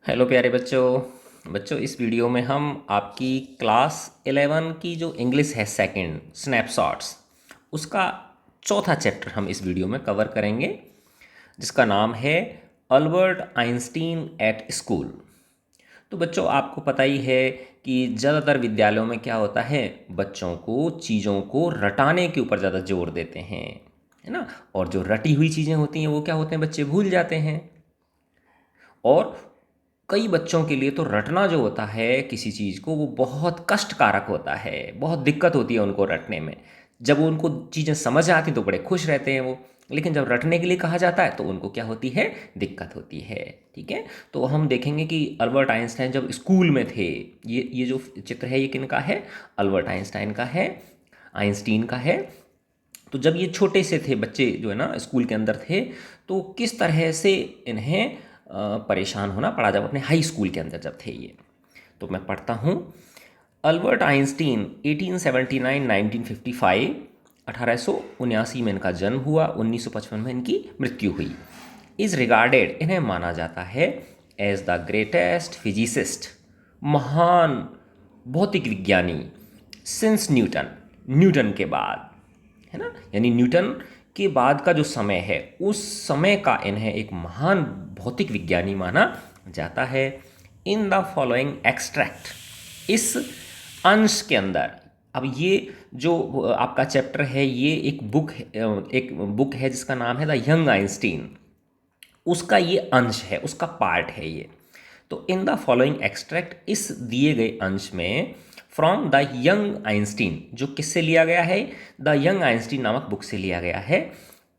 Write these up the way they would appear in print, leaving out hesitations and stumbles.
Hello प्यारे बच्चों बच्चों इस वीडियो में हम आपकी क्लास 11 की जो इंग्लिश है सेकंड स्नैपशॉट्स उसका चौथा चैप्टर हम इस वीडियो में कवर करेंगे, जिसका नाम है अल्बर्ट आइंस्टीन एट स्कूल। तो बच्चों आपको पता ही है कि ज़्यादातर विद्यालयों में क्या होता है, बच्चों को चीज़ों को रटाने के ऊपर ज़्यादा जोर देते हैं, है ना। और जो रटी हुई चीज़ें होती हैं वो क्या होते हैं, बच्चे भूल जाते हैं। और कई बच्चों के लिए तो रटना जो होता है किसी चीज़ को, वो बहुत कष्टकारक होता है, बहुत दिक्कत होती है उनको रटने में। जब उनको चीज़ें समझ आती तो बड़े खुश रहते हैं वो, लेकिन जब रटने के लिए कहा जाता है तो उनको क्या होती है, दिक्कत होती है। ठीक है, तो हम देखेंगे कि अल्बर्ट आइंस्टाइन जब स्कूल में थे, ये जो चित्र है ये किनका है, अल्बर्ट आइंस्टाइन का है, आइंस्टीन का है। तो जब ये छोटे से थे बच्चे जो है ना, स्कूल के अंदर थे, तो किस तरह से इन्हें परेशान होना पड़ा जब अपने हाई स्कूल के अंदर जब थे ये। तो मैं पढ़ता हूँ। अल्बर्ट आइंस्टीन 1879 1955, 1879 में इनका जन्म हुआ, 1955 में इनकी मृत्यु हुई। इज रिगार्डेड, इन्हें माना जाता है एज द ग्रेटेस्ट फिजिसिस्ट, महान भौतिक विज्ञानी, सिंस न्यूटन, न्यूटन के बाद, है ना। यानी न्यूटन के बाद का जो समय है उस समय का इन्हें एक महान भौतिक विज्ञानी माना जाता है। इन द फॉलोइंग एक्सट्रैक्ट, इस अंश के अंदर, अब ये जो आपका चैप्टर है ये एक बुक है जिसका नाम है द यंग आइंस्टीन, उसका ये अंश है, उसका पार्ट है ये। तो इन द फॉलोइंग एक्सट्रैक्ट, इस दिए गए अंश में, फ्रॉम द यंग आइंस्टीन, जो किससे लिया गया है, द यंग आइंस्टीन नामक बुक से लिया गया है।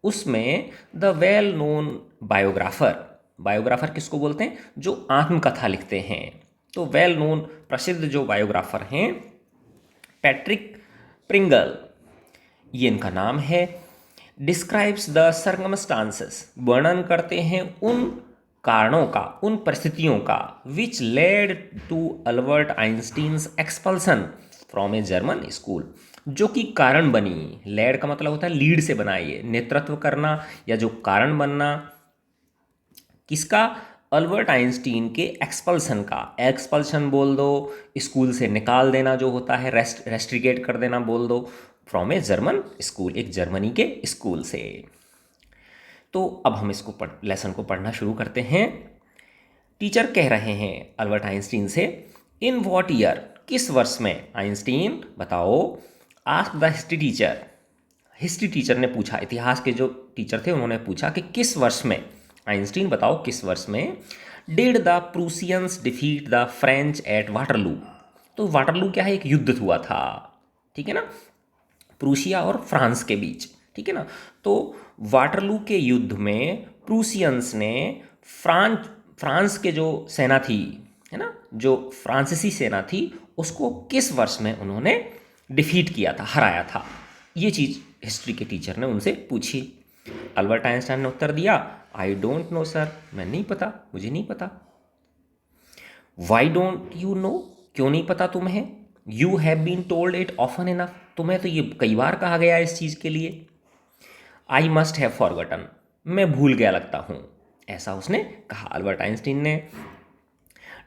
उसमें the well known biographer, biographer किसको बोलते हैं, जो आत्मकथा लिखते हैं, तो वेल नोन प्रसिद्ध जो बायोग्राफर हैं, पैट्रिक प्रिंगल, ये इनका नाम है। डिस्क्राइब्स द सर्कमस्टांसेस, वर्णन करते हैं उन कारणों का, उन परिस्थितियों का, which led to Albert Einstein's expulsion from a German school, जो कि कारण बनी। लेड का मतलब होता है लीड से बना, ये नेतृत्व करना या जो कारण बनना, किसका, अल्बर्ट आइंस्टीन के एक्सपल्सन का। एक्सपल्सन बोल दो, स्कूल से निकाल देना जो होता है, रेस्ट्रिकेट कर देना बोल दो, फ्रॉम ए जर्मन स्कूल, एक जर्मनी के स्कूल से। तो अब हम इसको लेसन को पढ़ना शुरू करते हैं। टीचर कह रहे हैं अल्बर्ट आइंस्टीन से, इन वॉट ईयर, किस वर्ष में, आइंस्टीन बताओ, ask the history teacher, history teacher ने पूछा, इतिहास के जो टीचर थे उन्होंने पूछा कि किस वर्ष में, आइंस्टीन बताओ किस वर्ष में, did the Prussians defeat the French at Waterloo. तो वाटरलू क्या है, एक युद्ध हुआ था, ठीक है ना, प्रूसिया और फ्रांस के बीच, ठीक है ना। तो वाटरलू के युद्ध में प्रूसियंस ने फ्रांस के जो सेना थी, है ना, जो फ्रांसीसी सेना थी, उसको किस वर्ष में उन्होंने डिफीट किया था, हराया था। ये चीज़ हिस्ट्री के टीचर ने उनसे पूछी। अल्बर्ट आइंस्टाइन ने उत्तर दिया, आई डोंट नो सर, मैं नहीं पता, मुझे नहीं पता। वाई डोंट यू नो, क्यों नहीं पता तुम्हें, you have been told it often enough, तुम्हें तो ये कई बार कहा गया है इस चीज़ के लिए। आई मस्ट हैव फॉरगॉटन, मैं भूल गया लगता हूँ, ऐसा उसने कहा अल्बर्ट आइंस्टीन ने।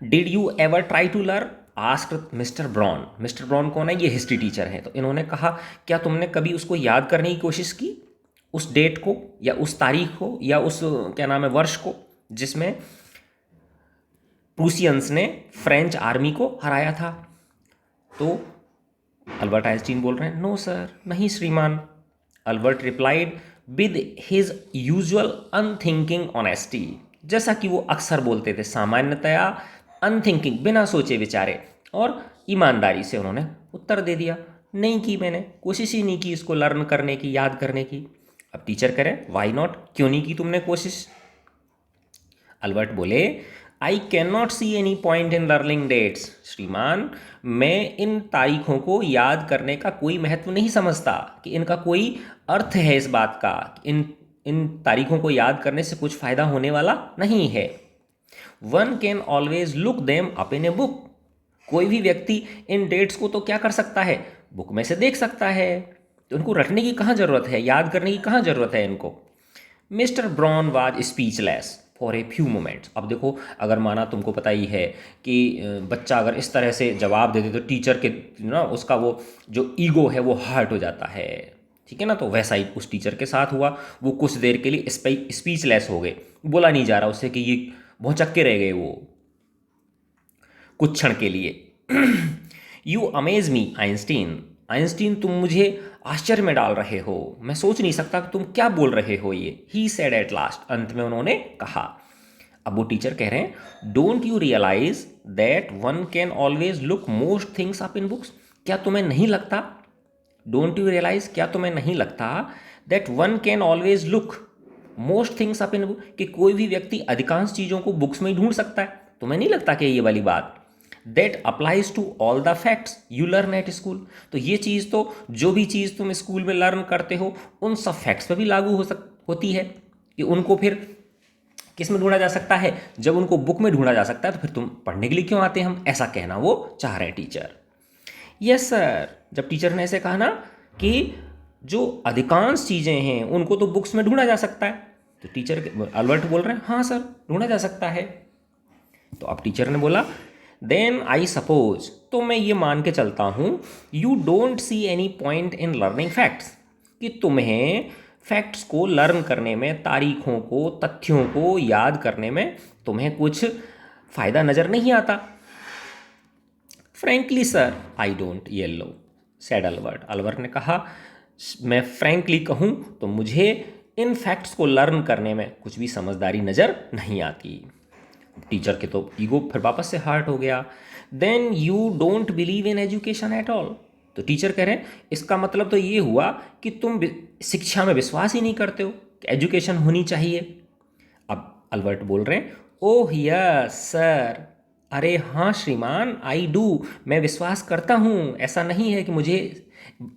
Did you ever try to learn, asked mister Brown, mister Brown कौन है, ये हिस्ट्री टीचर हैं। तो इन्होंने कहा, क्या तुमने कभी उसको याद करने की कोशिश की, उस डेट को या उस तारीख को या उस क्या नाम है वर्ष को जिसमें प्रूसियंस ने फ्रेंच आर्मी को हराया था। तो अल्बर्ट आइंस्टीन बोल रहे हैं, नो सर, नहीं श्रीमान। Albert replied with his usual unthinking honesty, जैसा कि वो अक्सर बोलते थे, सामान्यतया अनथिंकिंग, बिना सोचे विचारे और ईमानदारी से उन्होंने उत्तर दे दिया, नहीं की, मैंने कोशिश ही नहीं की इसको लर्न करने की, याद करने की। अब टीचर करें, वाई नॉट, क्यों नहीं की तुमने कोशिश। अल्बर्ट बोले, I can not see any point in learning dates, श्रीमान, मैं इन तारीखों को याद करने का कोई महत्व नहीं समझता, कि इनका कोई अर्थ है इस बात का, इन इन तारीखों को याद करने से कुछ फ़ायदा होने वाला नहीं है। One can always look them up in a book, कोई भी व्यक्ति इन डेट्स को तो क्या कर सकता है, बुक में से देख सकता है, तो उनको रटने की कहाँ ज़रूरत है, याद करने की कहाँ ज़रूरत है इनको। Mister Brown was speechless, for a few moments. अब देखो, अगर माना तुमको पता ही है कि बच्चा अगर इस तरह से जवाब दे दे तो टीचर के ना उसका वो जो ईगो है वो हर्ट हो जाता है, ठीक है ना। तो वैसा ही उस टीचर के साथ हुआ। वो कुछ देर के लिए स्पीचलेस हो गए, बोला नहीं जा रहा उससे कि ये भौचक्के रह गए वो कुछ क्षण के लिए। You amaze me Einstein, Einstein तुम मुझे आश्चर्य में डाल रहे हो, मैं सोच नहीं सकता कि तुम क्या बोल रहे हो ये। ही सेड एट लास्ट, अंत में उन्होंने कहा। अब वो टीचर कह रहे हैं, don't you realise that one can always look most things up in books, क्या तुम्हें नहीं लगता, डोंट यू रियलाइज, क्या तुम्हें नहीं लगता that one can always look most things up in book, कि कोई भी व्यक्ति अधिकांश चीज़ों को बुक्स में ही ढूंढ सकता है। तुम्हें नहीं लगता कि ये वाली बात, that applies to all the facts you learn at school, तो ये चीज़ तो जो भी चीज़ तुम स्कूल में लर्न करते हो उन सब फैक्ट्स पर भी लागू होती है, कि उनको फिर किस में ढूंढा जा सकता है, जब उनको बुक में ढूंढा जा सकता है तो फिर तुम पढ़ने के लिए क्यों आते हैं हम, ऐसा कहना वो चाह रहे हैं टीचर। यस सर, जब टीचर ने ऐसे कहा ना कि जो अधिकांश चीज़ें हैं उनको तो बुक्स में ढूंढा जा सकता है, तो टीचर अल्बर्ट बोल रहे हैं हाँ सर ढूंढा जा सकता है। तो अब टीचर ने बोला, देन आई सपोज, तो मैं ये मान के चलता हूँ, you don't see any point in learning facts, कि तुम्हें फैक्ट्स को लर्न करने में, तारीखों को, तथ्यों को याद करने में तुम्हें कुछ फ़ायदा नज़र नहीं आता। Frankly sir I don't yellow, sad Albert, Albert ने कहा मैं फ्रैंकली कहूँ तो मुझे इन फैक्ट्स को लर्न करने में कुछ भी समझदारी नज़र नहीं आती। टीचर के तो ईगो फिर वापस से हर्ट हो गया। Then you don't believe in education at all, तो टीचर कह रहे हैं इसका मतलब तो ये हुआ कि तुम शिक्षा में विश्वास ही नहीं करते हो कि एजुकेशन होनी चाहिए। अब अल्बर्ट बोल रहे हैं, ओह यस सर, अरे हाँ श्रीमान, आई डू, मैं विश्वास करता हूँ, ऐसा नहीं है कि मुझे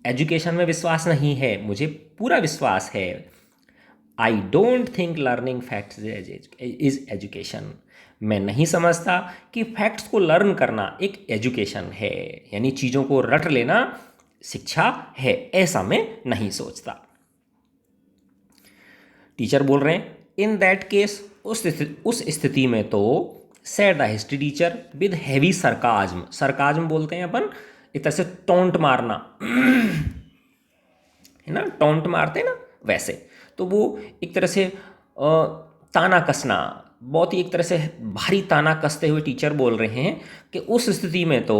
एजुकेशन में विश्वास नहीं है, मुझे पूरा विश्वास है। I don't think learning facts is education, मैं नहीं समझता कि फैक्ट्स को लर्न करना एक एजुकेशन है, यानी चीज़ों को रट लेना शिक्षा है, ऐसा मैं नहीं सोचता। टीचर बोल रहे हैं, इन दैट केस, उस स्थिति में तो, said the history teacher with heavy sarcasm, sarcasm बोलते हैं अपन एक तरह से टोंट मारना है ना, टोंट मारते हैं ना वैसे, तो वो एक तरह से ताना कसना, बहुत ही एक तरह से भारी ताना कसते हुए टीचर बोल रहे हैं कि उस स्थिति में तो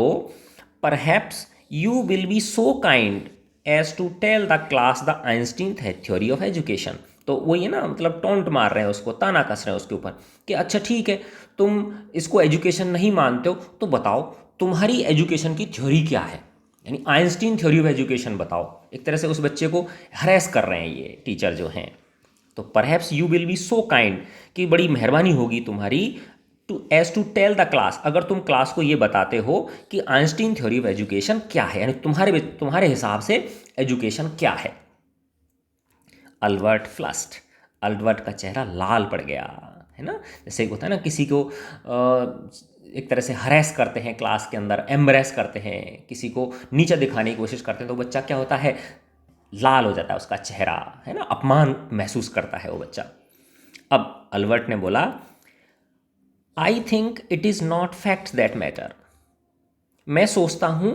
perhaps you will be so kind as to tell the class the Einstein theory of education, तो वो ये ना मतलब टोंट मार रहे हैं उसको, ताना कस रहे हैं उसके ऊपर कि अच्छा ठीक है तुम इसको एजुकेशन नहीं मानते हो तो बताओ तुम्हारी एजुकेशन की थ्योरी क्या है, यानी आइंस्टीन थ्योरी ऑफ एजुकेशन बताओ। एक तरह से उस बच्चे को हरेस कर रहे हैं ये टीचर जो हैं। तो perhaps you will be so kind, कि बड़ी मेहरबानी होगी तुम्हारी, टू टेल द क्लास, अगर तुम क्लास को ये बताते हो कि आइंस्टीन थ्योरी ऑफ एजुकेशन क्या है, यानी तुम्हारे हिसाब से एजुकेशन क्या है। अल्बर्ट फ्लस्ट, अल्बर्ट का चेहरा लाल पड़ गया, है ना, जैसे होता है ना किसी को एक तरह से हरेस करते हैं क्लास के अंदर, एम्ब्रेस करते हैं, किसी को नीचा दिखाने की कोशिश करते हैं, तो बच्चा क्या होता है, लाल हो जाता है उसका चेहरा, है ना, अपमान महसूस करता है वो बच्चा। अब अल्बर्ट ने बोला, I think it is not facts that matter, मैं सोचता हूँ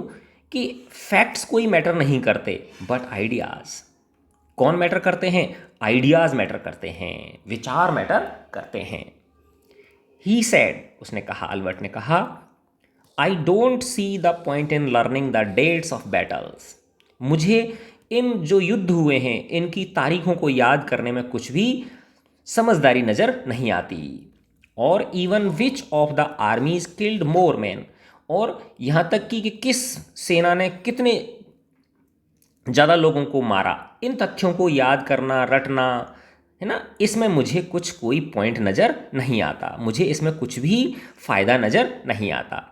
कि फैक्ट्स कोई मैटर नहीं करते, बट आइडियाज़, कौन मैटर करते हैं, आइडियाज़ मैटर करते हैं, विचार मैटर करते हैं। ही सेड, उसने कहा, अल्बर्ट ने कहा, I don't see the point in learning the dates of battles, मुझे इन जो युद्ध हुए हैं इनकी तारीखों को याद करने में कुछ भी समझदारी नज़र नहीं आती। और even which of the armies killed more man, और यहाँ तक कि किस सेना ने कितने ज़्यादा लोगों को मारा, इन तथ्यों को याद करना, रटना, है ना, इसमें मुझे कोई पॉइंट नज़र नहीं आता, मुझे इसमें कुछ भी फ़ायदा नज़र नहीं आता।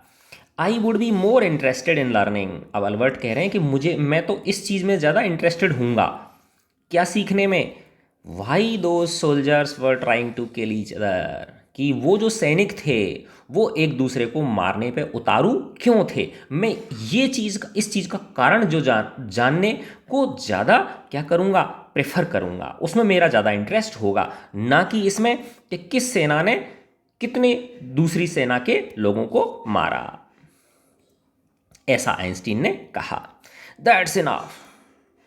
I would be more interested in learning, अब अल्बर्ट कह रहे हैं कि मैं तो इस चीज़ में ज़्यादा इंटरेस्टेड हूँगा, क्या सीखने में, why those soldiers were trying to kill each other, कि वो जो सैनिक थे वो एक दूसरे को मारने पे उतारू क्यों थे। मैं ये चीज़ का, इस चीज़ का कारण जो जानने को ज़्यादा क्या करूँगा, प्रेफर करूँगा, उसमें मेरा ज़्यादा इंटरेस्ट होगा, ना कि इसमें कि किस सेना ने कितने दूसरी सेना के लोगों को मारा। ऐसा आइंस्टीन ने कहा। दैट्स इनफ,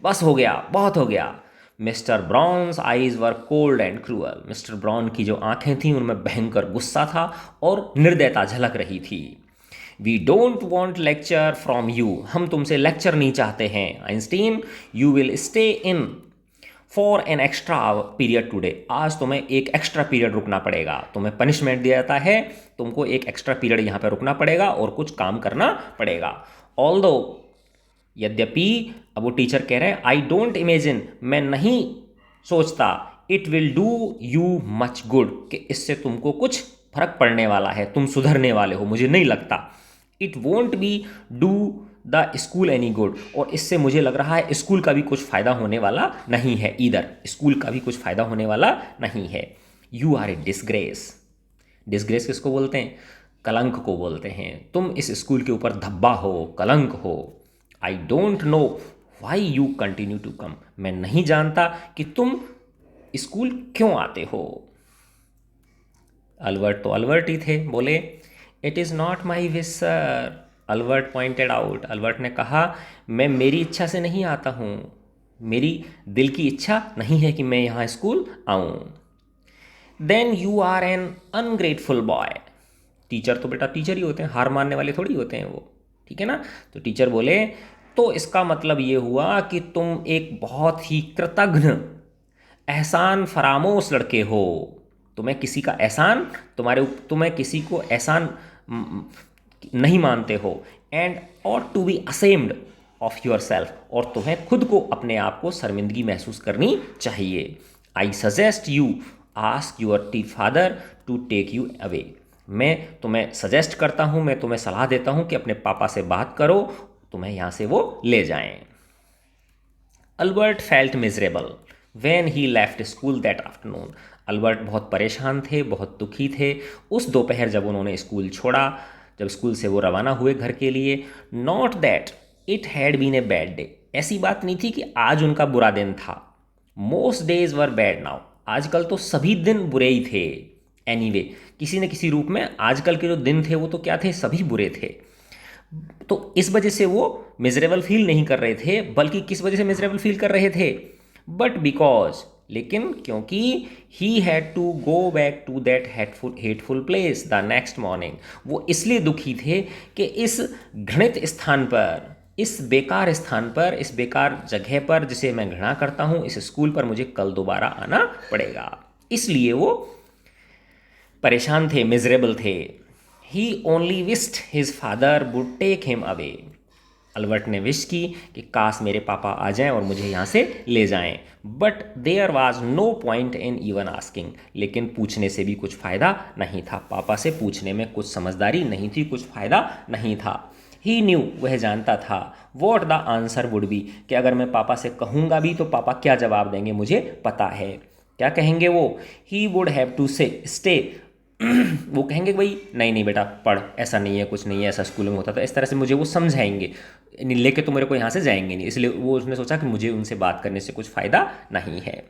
बस हो गया, बहुत हो गया। Mister Brown's eyes were cold and cruel. Mister Brown की जो आंखें थीं उनमें भयंकर गुस्सा था और निर्दयता झलक रही थी। We don't want lecture from you, हम तुमसे लेक्चर नहीं चाहते हैं Einstein. You will stay in for an extra period today, आज तुम्हें एक एक्स्ट्रा पीरियड रुकना पड़ेगा। तुम्हें पनिशमेंट दिया जाता है, तुमको एक एक्स्ट्रा पीरियड यहाँ पे रुकना पड़ेगा और कुछ काम करना पड़ेगा। ऑल्दो, यद्यपि, अब वो टीचर कह रहे हैं आई डोंट इमेजिन, मैं नहीं सोचता, it will do you much good, कि इससे तुमको कुछ फर्क पड़ने वाला है, तुम सुधरने वाले हो, मुझे नहीं लगता। It won't be do the school any good, और इससे मुझे लग रहा है स्कूल का भी कुछ फ़ायदा होने वाला नहीं है, इधर स्कूल का भी कुछ फ़ायदा होने वाला नहीं है। You are a disgrace, disgrace किसको बोलते हैं, कलंक को बोलते हैं। तुम इस स्कूल के ऊपर धब्बा हो, कलंक हो। I don't know why you continue to come, मैं नहीं जानता कि तुम स्कूल क्यों आते हो। अल्बर्ट तो अल्बर्ट ही थे, बोले it is not my wish sir. Albert pointed out, Albert ने कहा मैं मेरी इच्छा से नहीं आता हूँ, मेरी दिल की इच्छा नहीं है कि मैं यहाँ स्कूल आऊँ। Then you are an ungrateful boy, teacher तो बेटा टीचर ही होते हैं, हार मानने वाले थोड़ी होते हैं वो, ठीक है ना। तो टीचर बोले तो इसका मतलब ये हुआ कि तुम एक बहुत ही कृतघ्न, एहसान फरामोश लड़के हो। तुम्हें किसी का एहसान, तुम्हें किसी को एहसान नहीं मानते हो। And ought to be ashamed of yourself, और तुम्हें खुद को, अपने आप को शर्मिंदगी महसूस करनी चाहिए। I suggest you ask your father to take you away, मैं तुम्हें सजेस्ट करता हूँ, मैं तुम्हें सलाह देता हूँ कि अपने पापा से बात करो, तुम्हें यहाँ से वो ले जाएं। Albert felt miserable when he left school that afternoon, Albert बहुत परेशान थे, बहुत दुखी थे उस दोपहर जब उन्होंने स्कूल छोड़ा, जब स्कूल से वो रवाना हुए घर के लिए। Not that it had been a bad day, ऐसी बात नहीं थी कि आज उनका बुरा दिन था। Most days were bad now, आजकल तो सभी दिन बुरे ही थे। एनीवे, किसी न किसी रूप में आजकल के जो दिन थे वो तो क्या थे, सभी बुरे थे। तो इस वजह से वो मिजरेबल फील नहीं कर रहे थे, बल्कि किस वजह से मिजरेबल फील कर रहे थे, बट बिकॉज, लेकिन क्योंकि he had to go back to that hateful place the next morning, वो इसलिए दुखी थे कि इस घृणित स्थान पर, इस बेकार स्थान पर, इस बेकार जगह पर जिसे मैं घृणा करता हूँ, इस स्कूल पर मुझे कल दोबारा आना पड़ेगा, इसलिए वो परेशान थे, मिजरेबल थे। He only wished his father would take him away, Albert ने विश की कि काश मेरे पापा आ जाएं और मुझे यहाँ से ले जाएं। But there was no point in even asking, लेकिन पूछने से भी कुछ फ़ायदा नहीं था, पापा से पूछने में कुछ समझदारी नहीं थी, कुछ फ़ायदा नहीं था। ही न्यू, वह जानता था, what the answer would be, कि अगर मैं पापा से कहूँगा भी तो पापा क्या जवाब देंगे मुझे पता है। क्या कहेंगे वो, ही वुड हैव टू से स्टे, वो कहेंगे भाई नहीं नहीं बेटा पढ़, ऐसा नहीं है, कुछ नहीं है, ऐसा स्कूल में होता, तो इस तरह से मुझे वो समझाएंगे, लेके तो मेरे को यहाँ से जाएंगे नहीं, इसलिए वो उसने सोचा कि मुझे उनसे बात करने से कुछ फ़ायदा नहीं है।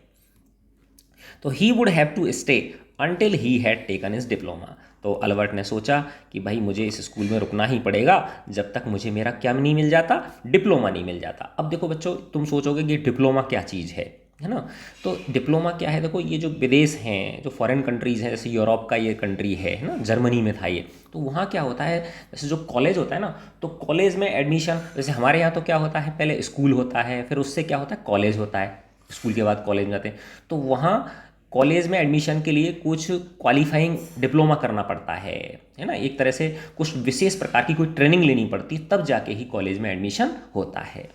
तो he would have to stay until he had taken his diploma, तो अल्बर्ट ने सोचा कि भाई मुझे इस स्कूल में रुकना ही पड़ेगा जब तक मुझे मेरा क्या नहीं मिल जाता, डिप्लोमा नहीं मिल जाता। अब देखो बच्चों, तुम सोचोगे कि डिप्लोमा क्या चीज़ है ना। तो डिप्लोमा क्या है, देखो ये जो विदेश हैं, जो फॉरेन कंट्रीज़ हैं, जैसे यूरोप का ये कंट्री है ना, जर्मनी में था ये, तो वहाँ क्या होता है, जैसे जो कॉलेज होता है ना, तो कॉलेज में एडमिशन, जैसे हमारे यहाँ तो क्या होता है, पहले स्कूल होता है, फिर उससे क्या होता है, कॉलेज होता है, स्कूल के बाद कॉलेज में जाते हैं, तो वहाँ कॉलेज में एडमिशन के लिए कुछ क्वालिफाइंग डिप्लोमा करना पड़ता है ना, एक तरह से कुछ विशेष प्रकार की कोई ट्रेनिंग लेनी पड़ती है, तब जाके ही कॉलेज में एडमिशन होता है,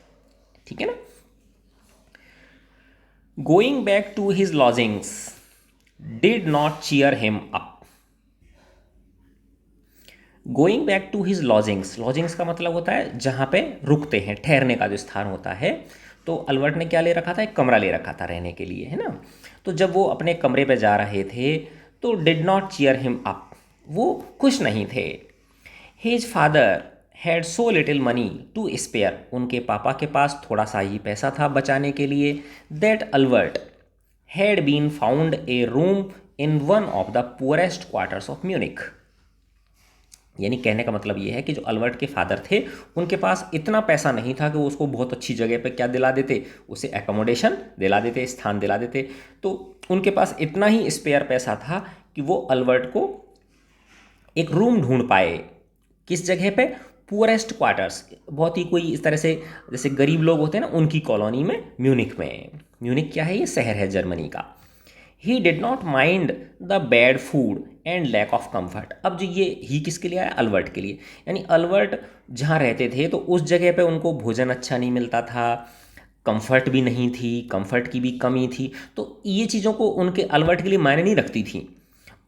ठीक है ना। Going back to his lodgings did not cheer him up. Going back to his lodgings, lodgings का मतलब होता है जहाँ पे रुकते हैं, ठहरने का जो स्थान होता है। तो अल्बर्ट ने क्या ले रखा था, एक कमरा ले रखा था रहने के लिए, है ना। तो जब वो अपने कमरे पे जा रहे थे तो did not cheer him up, वो खुश नहीं थे। His father had so little money to spare, उनके पापा के पास थोड़ा सा ही पैसा था बचाने के लिए। That Albert had been found a room in one of the poorest quarters of Munich. यानी कहने का मतलब ये है कि जो अल्बर्ट के फादर थे उनके पास इतना पैसा नहीं था कि वो उसको बहुत अच्छी जगह पे क्या दिला देते, उसे एकोमोडेशन दिला देते, स्थान दिला देते। तो उनके पास इतना ही स्पेयर पैसा था कि वो अल्बर्ट को एक रूम ढूंढ पाए। किस जगह पे? पुअरेस्ट क्वार्टर्स, बहुत ही कोई इस तरह से जैसे गरीब लोग होते हैं ना, उनकी कॉलोनी में, म्यूनिक में। म्यूनिक क्या है? ये शहर है जर्मनी का। He did not mind the bad food and lack of comfort. अब जो ये ही किसके लिए आया? अल्बर्ट के लिए। यानी अल्बर्ट जहाँ रहते थे तो उस जगह पे उनको भोजन अच्छा नहीं मिलता था, कंफर्ट भी नहीं थी, कंफर्ट की भी कमी थी। तो ये चीज़ों को उनके अल्बर्ट के लिए मायने नहीं रखती थी।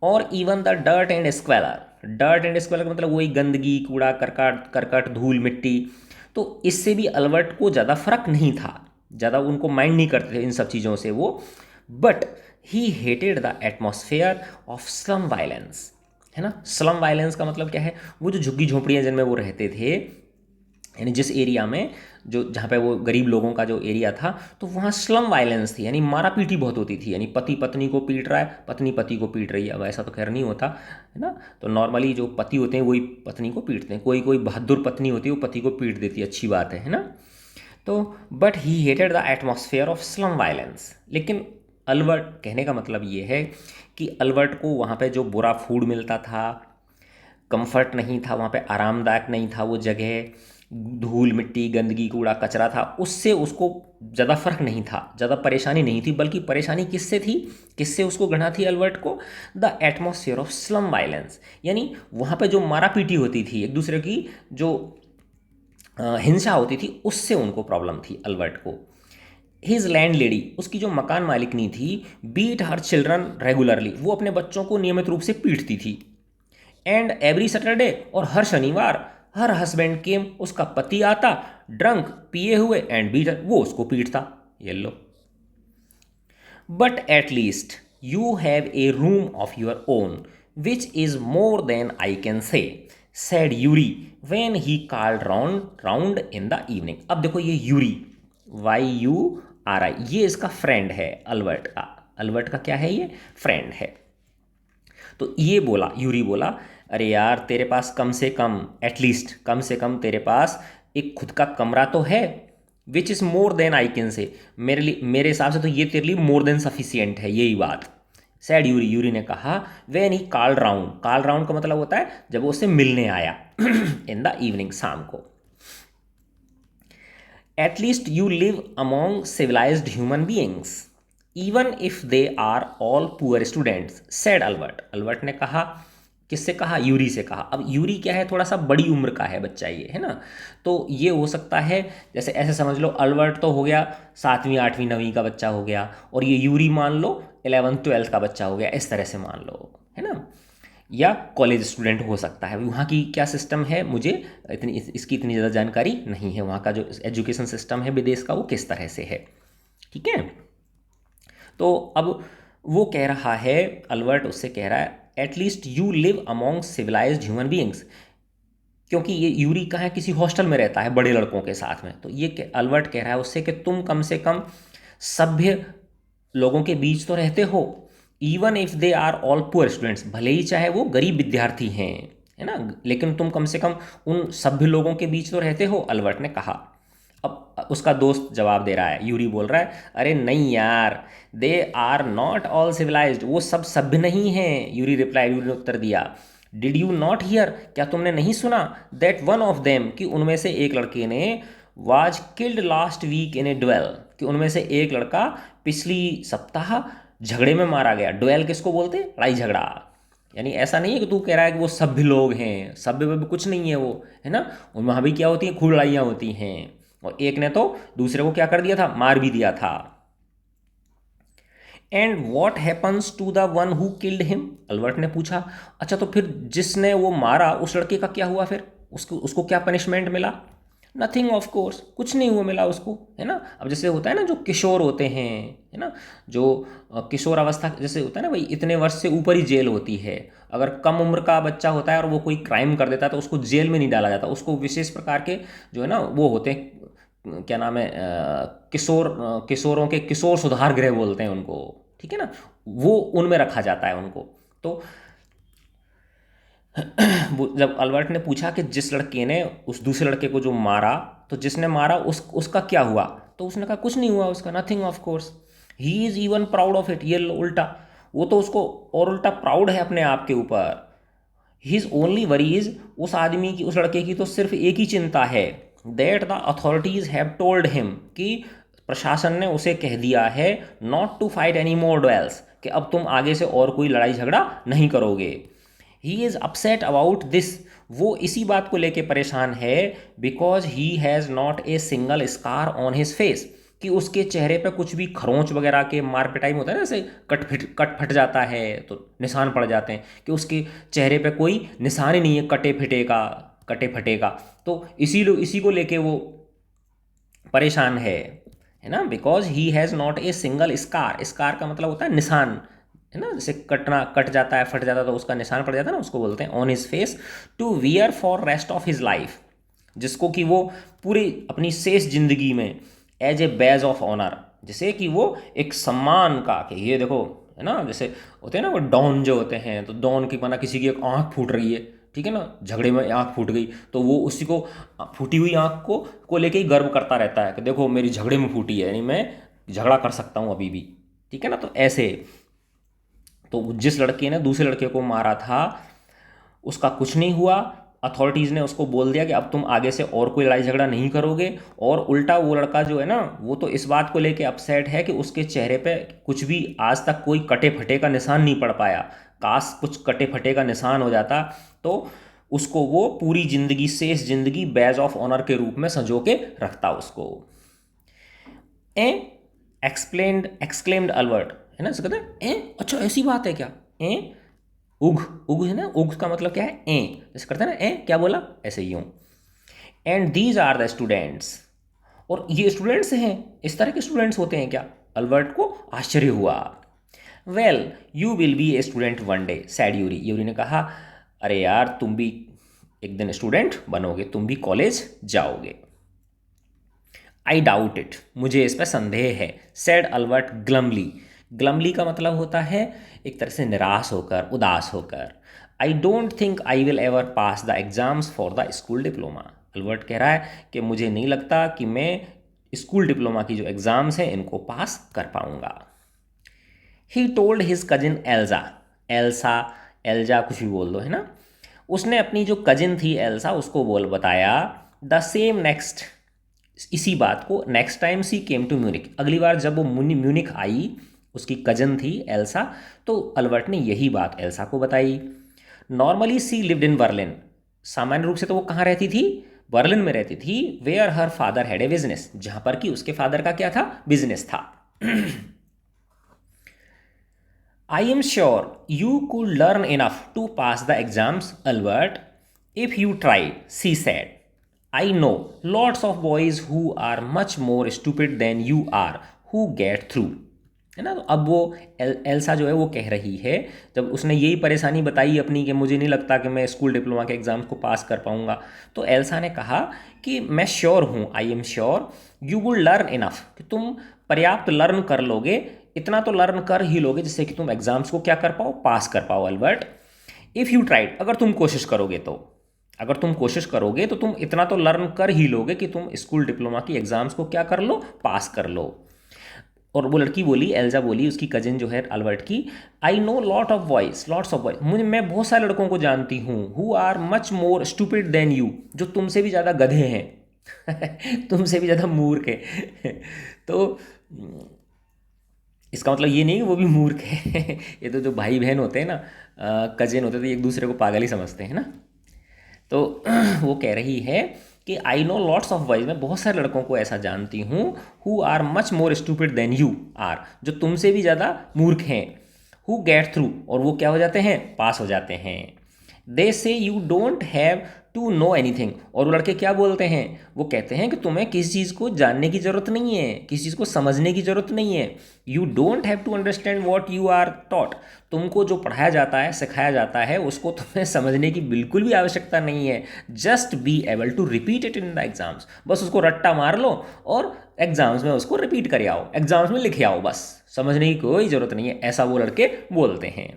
और even the dirt and squalor, dirt and squalor का मतलब वही गंदगी, कूड़ा करकट करकट, धूल मिट्टी, तो इससे भी अल्बर्ट को ज़्यादा फर्क नहीं था, ज़्यादा उनको माइंड नहीं करते थे इन सब चीज़ों से वो। But he hated the atmosphere of slum violence, है ना। स्लम वायलेंस का मतलब क्या है? वो जो झुग्गी झोंपड़ियाँ जिनमें वो रहते थे, यानी जिस एरिया में, जो जहाँ पे वो गरीब लोगों का जो एरिया था, तो वहाँ स्लम वायलेंस थी, यानी मारा पीटी बहुत होती थी। यानी पति पत्नी को पीट रहा है, पत्नी पति को पीट रही है। अब ऐसा तो खैर नहीं होता है ना, तो नॉर्मली जो पति होते हैं वही पत्नी को पीटते हैं। कोई कोई बहादुर पत्नी होती है वो पति को पीट देती है, अच्छी बात है ना। तो but he hated the atmosphere of slum violence. लेकिन अल्बर्ट, कहने का मतलब ये है कि अल्बर्ट को वहाँ पे जो बुरा फूड मिलता था, कंफर्ट नहीं था वहाँ पे, आरामदायक नहीं था वो जगह, धूल मिट्टी गंदगी कूड़ा कचरा था, उससे उसको ज़्यादा फर्क नहीं था, ज़्यादा परेशानी नहीं थी। बल्कि परेशानी किससे थी, किससे उसको गढ़ा थी अल्बर्ट को? The atmosphere of slum violence. यानी वहाँ पे जो मारा पीटी होती थी, एक दूसरे की जो हिंसा होती थी, उससे उनको प्रॉब्लम थी अल्बर्ट को। हिज लैंड लेडी, उसकी जो मकान मालिकनी थी, बीट हर चिल्ड्रन रेगुलरली, वो अपने बच्चों को नियमित रूप से पीटती थी। एंड एवरी सैटरडे, और हर शनिवार, हर हस्बैंड केम, उसका पति आता ड्रंक, पिए हुए, एंड बीटर, वो उसको पीटता। ये लो। But at least you have a room of your own which is more than I can say, said Yuri when he called round in the evening. अब देखो ये यूरी, YURI, ये इसका फ्रेंड है अल्बर्ट का। अल्बर्ट का क्या है? ये फ्रेंड है। तो ये बोला, यूरी बोला, अरे यार तेरे पास कम से कम, एटलीस्ट कम से कम तेरे पास एक खुद का कमरा तो है। Which is more than I can say, मेरे लिए, मेरे हिसाब से तो ये तेरे लिए मोर देन सफिशियंट है, यही बात। सैड यूरी, यूरी ने कहा। When he called round, call round का मतलब होता है जब वो उससे मिलने आया इन द इवनिंग, शाम को। At least you live among civilized human beings, even if they are all poor students, said Albert. Albert ने कहा, किससे कहा? यूरी से कहा। अब यूरी क्या है? थोड़ा सा बड़ी उम्र का है बच्चा ये, है ना। तो ये हो सकता है, जैसे ऐसे समझ लो, अल्बर्ट तो हो गया 7वीं 8वीं 9वीं का बच्चा हो गया, और ये यूरी मान लो 11th 12th का बच्चा हो गया, इस तरह से मान लो, है ना। या कॉलेज स्टूडेंट हो सकता है। वहाँ की क्या सिस्टम है, मुझे इसकी इतनी ज़्यादा जानकारी नहीं है, वहाँ का जो एजुकेशन सिस्टम है विदेश का वो किस तरह से है, ठीक है। तो अब वो कह रहा है, अल्बर्ट उससे कह रहा है, at least you live among civilised human beings, क्योंकि ये यूरी का है, किसी हॉस्टल में रहता है बड़े लड़कों के साथ में। तो ये अल्बर्ट कह रहा है उससे कि तुम कम से कम सभ्य लोगों के बीच तो रहते हो, even if they are all poor students, भले ही चाहे वो गरीब विद्यार्थी हैं, है ना, लेकिन तुम कम से कम उन सभ्य लोगों के बीच तो रहते हो, अल्बर्ट ने कहा। अब उसका दोस्त जवाब दे रहा है, यूरी बोल रहा है, अरे नहीं यार, they are not all civilised, वो सब सभ्य नहीं हैं। यूरी रिप्लाई, यूरी ने उत्तर दिया, डिड यू नॉट हियर, क्या तुमने नहीं सुना, दैट वन ऑफ देम, कि उनमें से एक लड़के ने, was killed last week in a duel, कि उनमें से एक लड़का पिछली सप्ताह झगड़े में मारा गया। ड्वेल किसको बोलते हैं? लड़ाई झगड़ा। यानी ऐसा नहीं है कि तू कह रहा है कि वो सभ्य लोग हैं, सभ्य में भी कुछ नहीं है वो, है ना। उन वहाँ भी क्या होती हैं? खूब लड़ाइयाँ होती हैं। और एक ने तो दूसरे को क्या कर दिया था? मार भी दिया था। And what happens to the one who killed him, Albert ने पूछा, अच्छा तो फिर जिसने वो मारा उस लड़के का क्या हुआ फिर? उसको क्या पनिशमेंट मिला? नथिंग ऑफ कोर्स, कुछ नहीं हुआ मिला उसको, है ना। अब जैसे होता है ना जो किशोर होते हैं, है ना, जो किशोर अवस्था जैसे होता है ना भाई, इतने वर्ष से ऊपर ही जेल होती है। अगर कम उम्र का बच्चा होता है और वो कोई क्राइम कर देता है तो उसको जेल में नहीं डाला जाता, उसको विशेष प्रकार के जो है ना वो होते हैं, क्या नाम है, किशोरों के किशोर सुधार गृह बोलते हैं उनको, ठीक है ना, वो उनमें रखा जाता है उनको। तो जब अल्बर्ट ने पूछा कि जिस लड़के ने उस दूसरे लड़के को जो मारा, तो जिसने मारा उसका क्या हुआ, तो उसने कहा कुछ नहीं हुआ उसका, nothing of course, he is even proud of it. ये उल्टा, वो तो उसको और उल्टा प्राउड है अपने आप के ऊपर। हिज ओनली वरीज, उस आदमी की, उस लड़के की तो सिर्फ एक ही चिंता है, that the authorities have told him, कि प्रशासन ने उसे कह दिया है, not to fight any more duels, कि अब तुम आगे से और कोई लड़ाई झगड़ा नहीं करोगे। He is upset about this, वो इसी बात को लेके परेशान है, because he has not a single scar on his face, कि उसके चेहरे पे कुछ भी खरोंच वगैरह के मार पिटाई में होता है ना, जैसे कट फट जाता है तो निशान पड़ जाते हैं, कि उसके चेहरे पे कोई निशान ही नहीं है कटे फटे का। तो इसी को लेके वो परेशान है ना, because he has not a single scar, scar का मतलब होता है निशान, है ना, जैसे कट जाता है, फट जाता है तो उसका निशान पड़ जाता है ना, उसको बोलते हैं on his face, to wear for rest of his life, जिसको कि वो पूरी अपनी शेष जिंदगी में as a badge of honour, जैसे कि वो एक सम्मान का, कि ये देखो, है ना, जैसे होते हैं ना वो डॉन जो होते हैं, तो डॉन की माना किसी की एक आँख फूट रही है, ठीक है ना, झगड़े में आँख फूट गई, तो वो उसी को फूटी हुई आँख को लेके ही गर्व करता रहता है कि देखो मेरी झगड़े में फूटी है, यानी मैं झगड़ा कर सकता हूँ अभी भी, ठीक है ना। तो ऐसे, तो जिस लड़के ने दूसरे लड़के को मारा था उसका कुछ नहीं हुआ, अथॉरिटीज़ ने उसको बोल दिया कि अब तुम आगे से और कोई लड़ाई झगड़ा नहीं करोगे, और उल्टा वो लड़का जो है ना, वो तो इस बात को लेके अपसेट है कि उसके चेहरे पे कुछ भी आज तक कोई कटे फटे का निशान नहीं पड़ पाया, काश कुछ कटे फटे का निशान हो जाता तो उसको वो पूरी जिंदगी, शेष जिंदगी बैज ऑफ ऑनर के रूप में संजो के रखता उसको। ए एक्सक्लेम्ड अल्बर्ट, है ना, कहते हैं ए, अच्छा ऐसी बात है क्या, ए उग है ना, उग का मतलब क्या है, ए, जैसे करते हैं ना, ए क्या बोला, ऐसे यूं। And these are the students, और ये स्टूडेंट्स हैं, इस तरह के स्टूडेंट्स होते हैं क्या, अल्बर्ट को आश्चर्य हुआ। Well you will B a student one day, sad Yuri, Yuri ने कहा अरे यार तुम भी एक दिन स्टूडेंट बनोगे, तुम भी कॉलेज जाओगे। आई डाउट इट, मुझे इस पर संदेह है, सेड अल्बर्ट ग्लमली, ग्लमली का मतलब होता है एक तरह से निराश होकर, उदास होकर। I don't think I will ever pass the exams for the school diploma, Albert कह रहा है कि मुझे नहीं लगता कि मैं स्कूल डिप्लोमा की जो एग्ज़ाम्स हैं इनको पास कर पाऊंगा। He told his cousin Elsa, Elsa Elsa कुछ भी बोल दो, है ना, उसने अपनी जो कजिन थी एल्सा उसको बताया द सेम नेक्स्ट, इसी बात को, next time she came to Munich, अगली बार जब वो म्यूनिक आई, उसकी कजन थी एल्सा, तो अल्बर्ट ने यही बात एल्सा को बताई। Normally she lived in Berlin, सामान्य रूप से तो वो कहाँ रहती थी, बर्लिन में रहती थी, where her father had a business, जहाँ पर कि उसके फादर का क्या था, बिजनेस था। I am sure you could learn enough to pass the exams Albert if you try, she said. I know lots of boys who are much more stupid than you are who get through, है ना। तो अब वो Elsa जो है वो कह रही है, जब उसने यही परेशानी बताई अपनी कि मुझे नहीं लगता कि मैं स्कूल डिप्लोमा के एग्ज़ाम्स को पास कर पाऊंगा, तो एल्सा ने कहा कि मैं श्योर हूँ, I am sure you would learn enough, कि तुम पर्याप्त लर्न कर लोगे, इतना तो लर्न कर ही लोगे जिससे कि तुम एग्ज़ाम्स को क्या कर पाओ, पास कर पाओ अल्बर्ट। इफ़ यू ट्राइड, अगर तुम कोशिश करोगे तो, अगर तुम कोशिश करोगे तो तुम इतना तो लर्न कर ही लोगे कि तुम स्कूल डिप्लोमा की एग्जाम्स को क्या कर लो, पास कर लो। और वो लड़की बोली, एल्जा बोली, उसकी कजिन जो है अल्बर्ट की, I know lots of boys, मैं बहुत सारे लड़कों को जानती हूँ, who are much more stupid than you, जो तुमसे भी ज़्यादा गधे हैं तुमसे भी ज़्यादा मूर्ख है तो इसका मतलब ये नहीं कि वो भी मूर्ख है ये तो जो भाई बहन होते हैं ना, कजिन होते हैं, तो एक दूसरे को पागल ही समझते हैं ना। तो वो कह रही है कि I know lots of boys, मैं बहुत सारे लड़कों को ऐसा जानती हूँ, who are much more stupid than you are, जो तुमसे भी ज़्यादा मूर्ख हैं, हु गेट थ्रू, और वो क्या हो जाते हैं, पास हो जाते हैं। They say you don't have to know anything. और वो लड़के क्या बोलते हैं, वो कहते हैं कि तुम्हें किसी चीज़ को जानने की ज़रूरत नहीं है, किसी चीज़ को समझने की ज़रूरत नहीं है। You don't have to understand what you are taught. तुमको जो पढ़ाया जाता है, सिखाया जाता है, उसको तुम्हें समझने की बिल्कुल भी आवश्यकता नहीं है। Just be able to repeat it in the exams. बस उसको रट्टा मार लो और एग्जाम्स में उसको रिपीट कर आओ, एग्जाम्स में लिखे आओ, बस समझने की कोई ज़रूरत नहीं है, ऐसा वो लड़के बोलते हैं।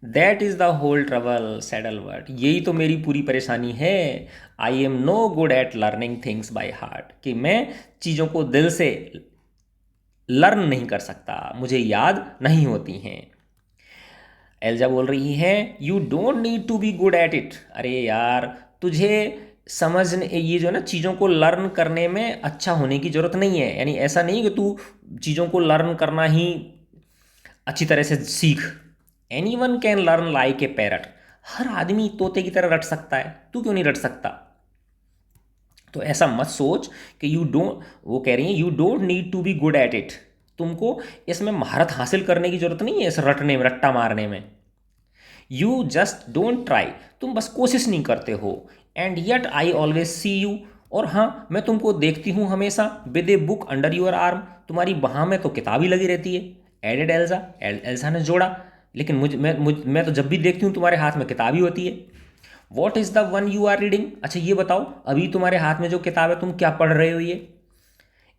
That is the whole trouble said Albert. यही तो मेरी पूरी परेशानी है। I am no good at learning things by heart, कि मैं चीज़ों को दिल से लर्न नहीं कर सकता, मुझे याद नहीं होती हैं। एल्जा बोल रही है you don't need to be good at it. अरे यार, तुझे समझने, ये जो है ना, चीज़ों को लर्न करने में अच्छा होने की ज़रूरत नहीं है। यानी ऐसा नहीं कि तू चीज़ों को लर्न करना ही अच्छी तरह से सीख। Anyone can learn like a parrot. हर आदमी तोते की तरह रट सकता है, तू क्यों नहीं रट सकता? तो ऐसा मत सोच कि यू डोंट, वो कह रही है you don't need to be good at it. तुमको इसमें महारत हासिल करने की जरूरत नहीं है, इस रटने में, रट्टा मारने में। यू जस्ट डोंट ट्राई, तुम बस कोशिश नहीं करते हो। And yet I always see you, और हाँ, मैं तुमको देखती हूँ हमेशा with a book under your arm, तुम्हारी बाह में तो किताब ही लगी रहती है। एडेड एल्सा, एल्सा ने जोड़ा, लेकिन मैं तो जब भी देखती हूँ तुम्हारे हाथ में किताब ही होती है। What is the one you are reading. अच्छा ये बताओ, अभी तुम्हारे हाथ में जो किताब है, तुम क्या पढ़ रहे हो? ये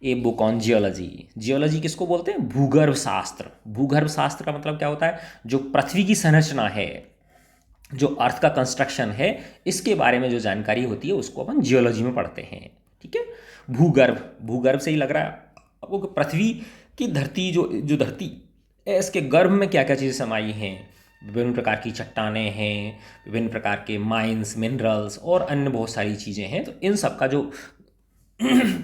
a book on geology. Geology किसको बोलते हैं? भूगर्भ शास्त्र। भूगर्भ शास्त्र का मतलब क्या होता है? जो पृथ्वी की संरचना है, जो अर्थ का कंस्ट्रक्शन है, इसके बारे में जो जानकारी होती है उसको अपन जियोलॉजी में पढ़ते हैं। ठीक है, भूगर्भ, भूगर्भ से ही लग रहा है आपको कि पृथ्वी की धरती, जो जो धरती है, इसके गर्भ में क्या क्या चीज़ें समाई हैं। विभिन्न प्रकार की चट्टानें हैं, विभिन्न प्रकार के माइंस, मिनरल्स और अन्य बहुत सारी चीज़ें हैं। तो इन सब का जो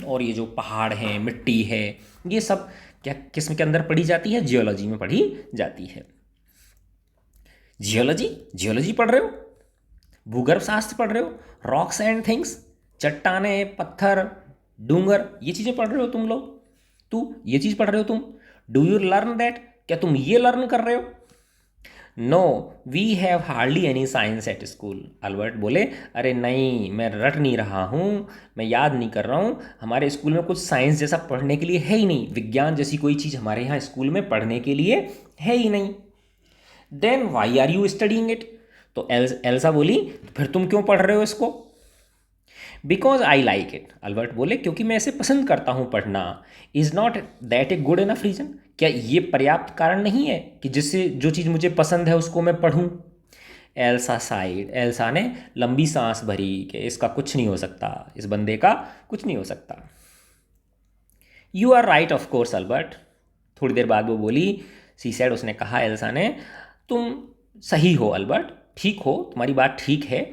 और ये जो पहाड़ हैं, मिट्टी है, ये सब क्या किस के अंदर पढ़ी जाती है? जियोलॉजी में पढ़ी जाती है। जियोलॉजी, जियोलॉजी पढ़ रहे हो, भूगर्भ शास्त्र पढ़ रहे हो, रॉक्स एंड थिंग्स, चट्टानें, पत्थर, डूंगर, ये चीज़ें पढ़ रहे हो तुम लोग। ये चीज़ पढ़ रहे हो तुम। डू यू लर्न दैट, क्या तुम ये लर्न कर रहे हो? No we have hardly any science at school. Albert बोले अरे नहीं, मैं रट नहीं रहा हूँ, मैं याद नहीं कर रहा हूँ, हमारे स्कूल में कुछ साइंस जैसा पढ़ने के लिए है ही नहीं, विज्ञान जैसी कोई चीज़ हमारे यहाँ स्कूल में पढ़ने के लिए है ही नहीं। Then why are you studying it. तो एल्सा बोली फिर तुम क्यों पढ़ रहे हो इसको? Because I like it. Albert बोले क्योंकि मैं इसे पसंद करता हूँ पढ़ना। Is not that a good enough reason. क्या ये पर्याप्त कारण नहीं है कि जिससे जो चीज़ मुझे पसंद है उसको मैं पढ़ूँ? एल्सा साइड, एल्सा ने लंबी सांस भरी कि इसका कुछ नहीं हो सकता, इस बंदे का कुछ नहीं हो सकता। You are right of course Albert. थोड़ी देर बाद वो बोली, सी सैड, उसने कहा एल्सा ने, तुम सही हो अल्बर्ट, ठीक हो, तुम्हारी बात ठीक है,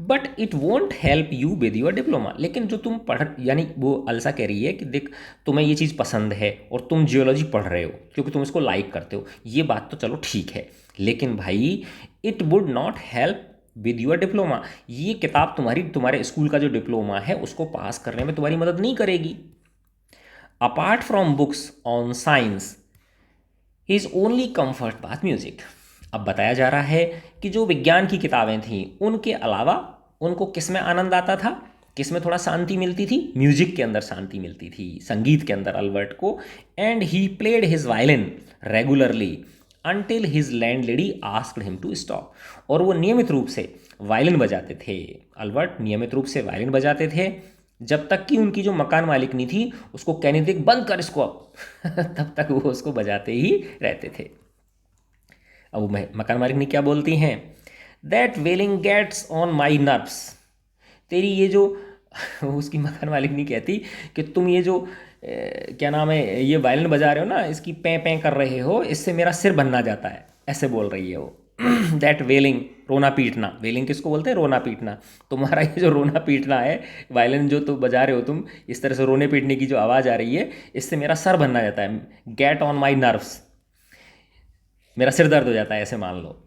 but it won't help you with your diploma. लेकिन जो तुम पढ़, यानी वो अल्सा कह रही है कि देख, तुम्हें ये चीज़ पसंद है और तुम जियोलॉजी पढ़ रहे हो क्योंकि तुम इसको लाइक करते हो, ये बात तो चलो ठीक है, लेकिन भाई it would not help with your diploma. ये किताब तुम्हारे स्कूल का जो डिप्लोमा है उसको पास करने में तुम्हारी मदद नहीं करेगी। Apart from books on science his only comfort बात म्यूजिक। अब बताया जा रहा है कि जो विज्ञान की किताबें थीं उनके अलावा उनको किस में आनंद आता था, किस में थोड़ा शांति मिलती थी? म्यूजिक के अंदर शांति मिलती थी, संगीत के अंदर अल्बर्ट को। And he played his violin regularly until his landlady asked him to stop. और वो नियमित रूप से वायलिन बजाते थे, अल्बर्ट नियमित रूप से वायलिन बजाते थे, जब तक कि उनकी जो मकान मालिकनी थी उसको कहने थी बंद कर इसको अब तब तक वो उसको बजाते ही रहते थे। अब मकान मालिकनी क्या बोलती हैं? That wailing gets on my nerves. तेरी ये जो उसकी मकान मालिकनी कहती कि तुम ये जो क्या नाम है, ये वायलिन बजा रहे हो ना, इसकी पैं पैं कर रहे हो, इससे मेरा सिर बनना जाता है, ऐसे बोल रही है वो। दैट वेलिंग, रोना पीटना, वेलिंग किसको बोलते हैं? रोना पीटना। तुम्हारा ये जो रोना पीटना है, वायलिन जो तुम बजा रहे हो तुम, इस तरह से रोने पीटने की जो आवाज़ आ रही है, इससे मेरा सर बनना जाता है। गेट ऑन माई नर्व्स, मेरा सिर दर्द हो जाता है, ऐसे मान लो।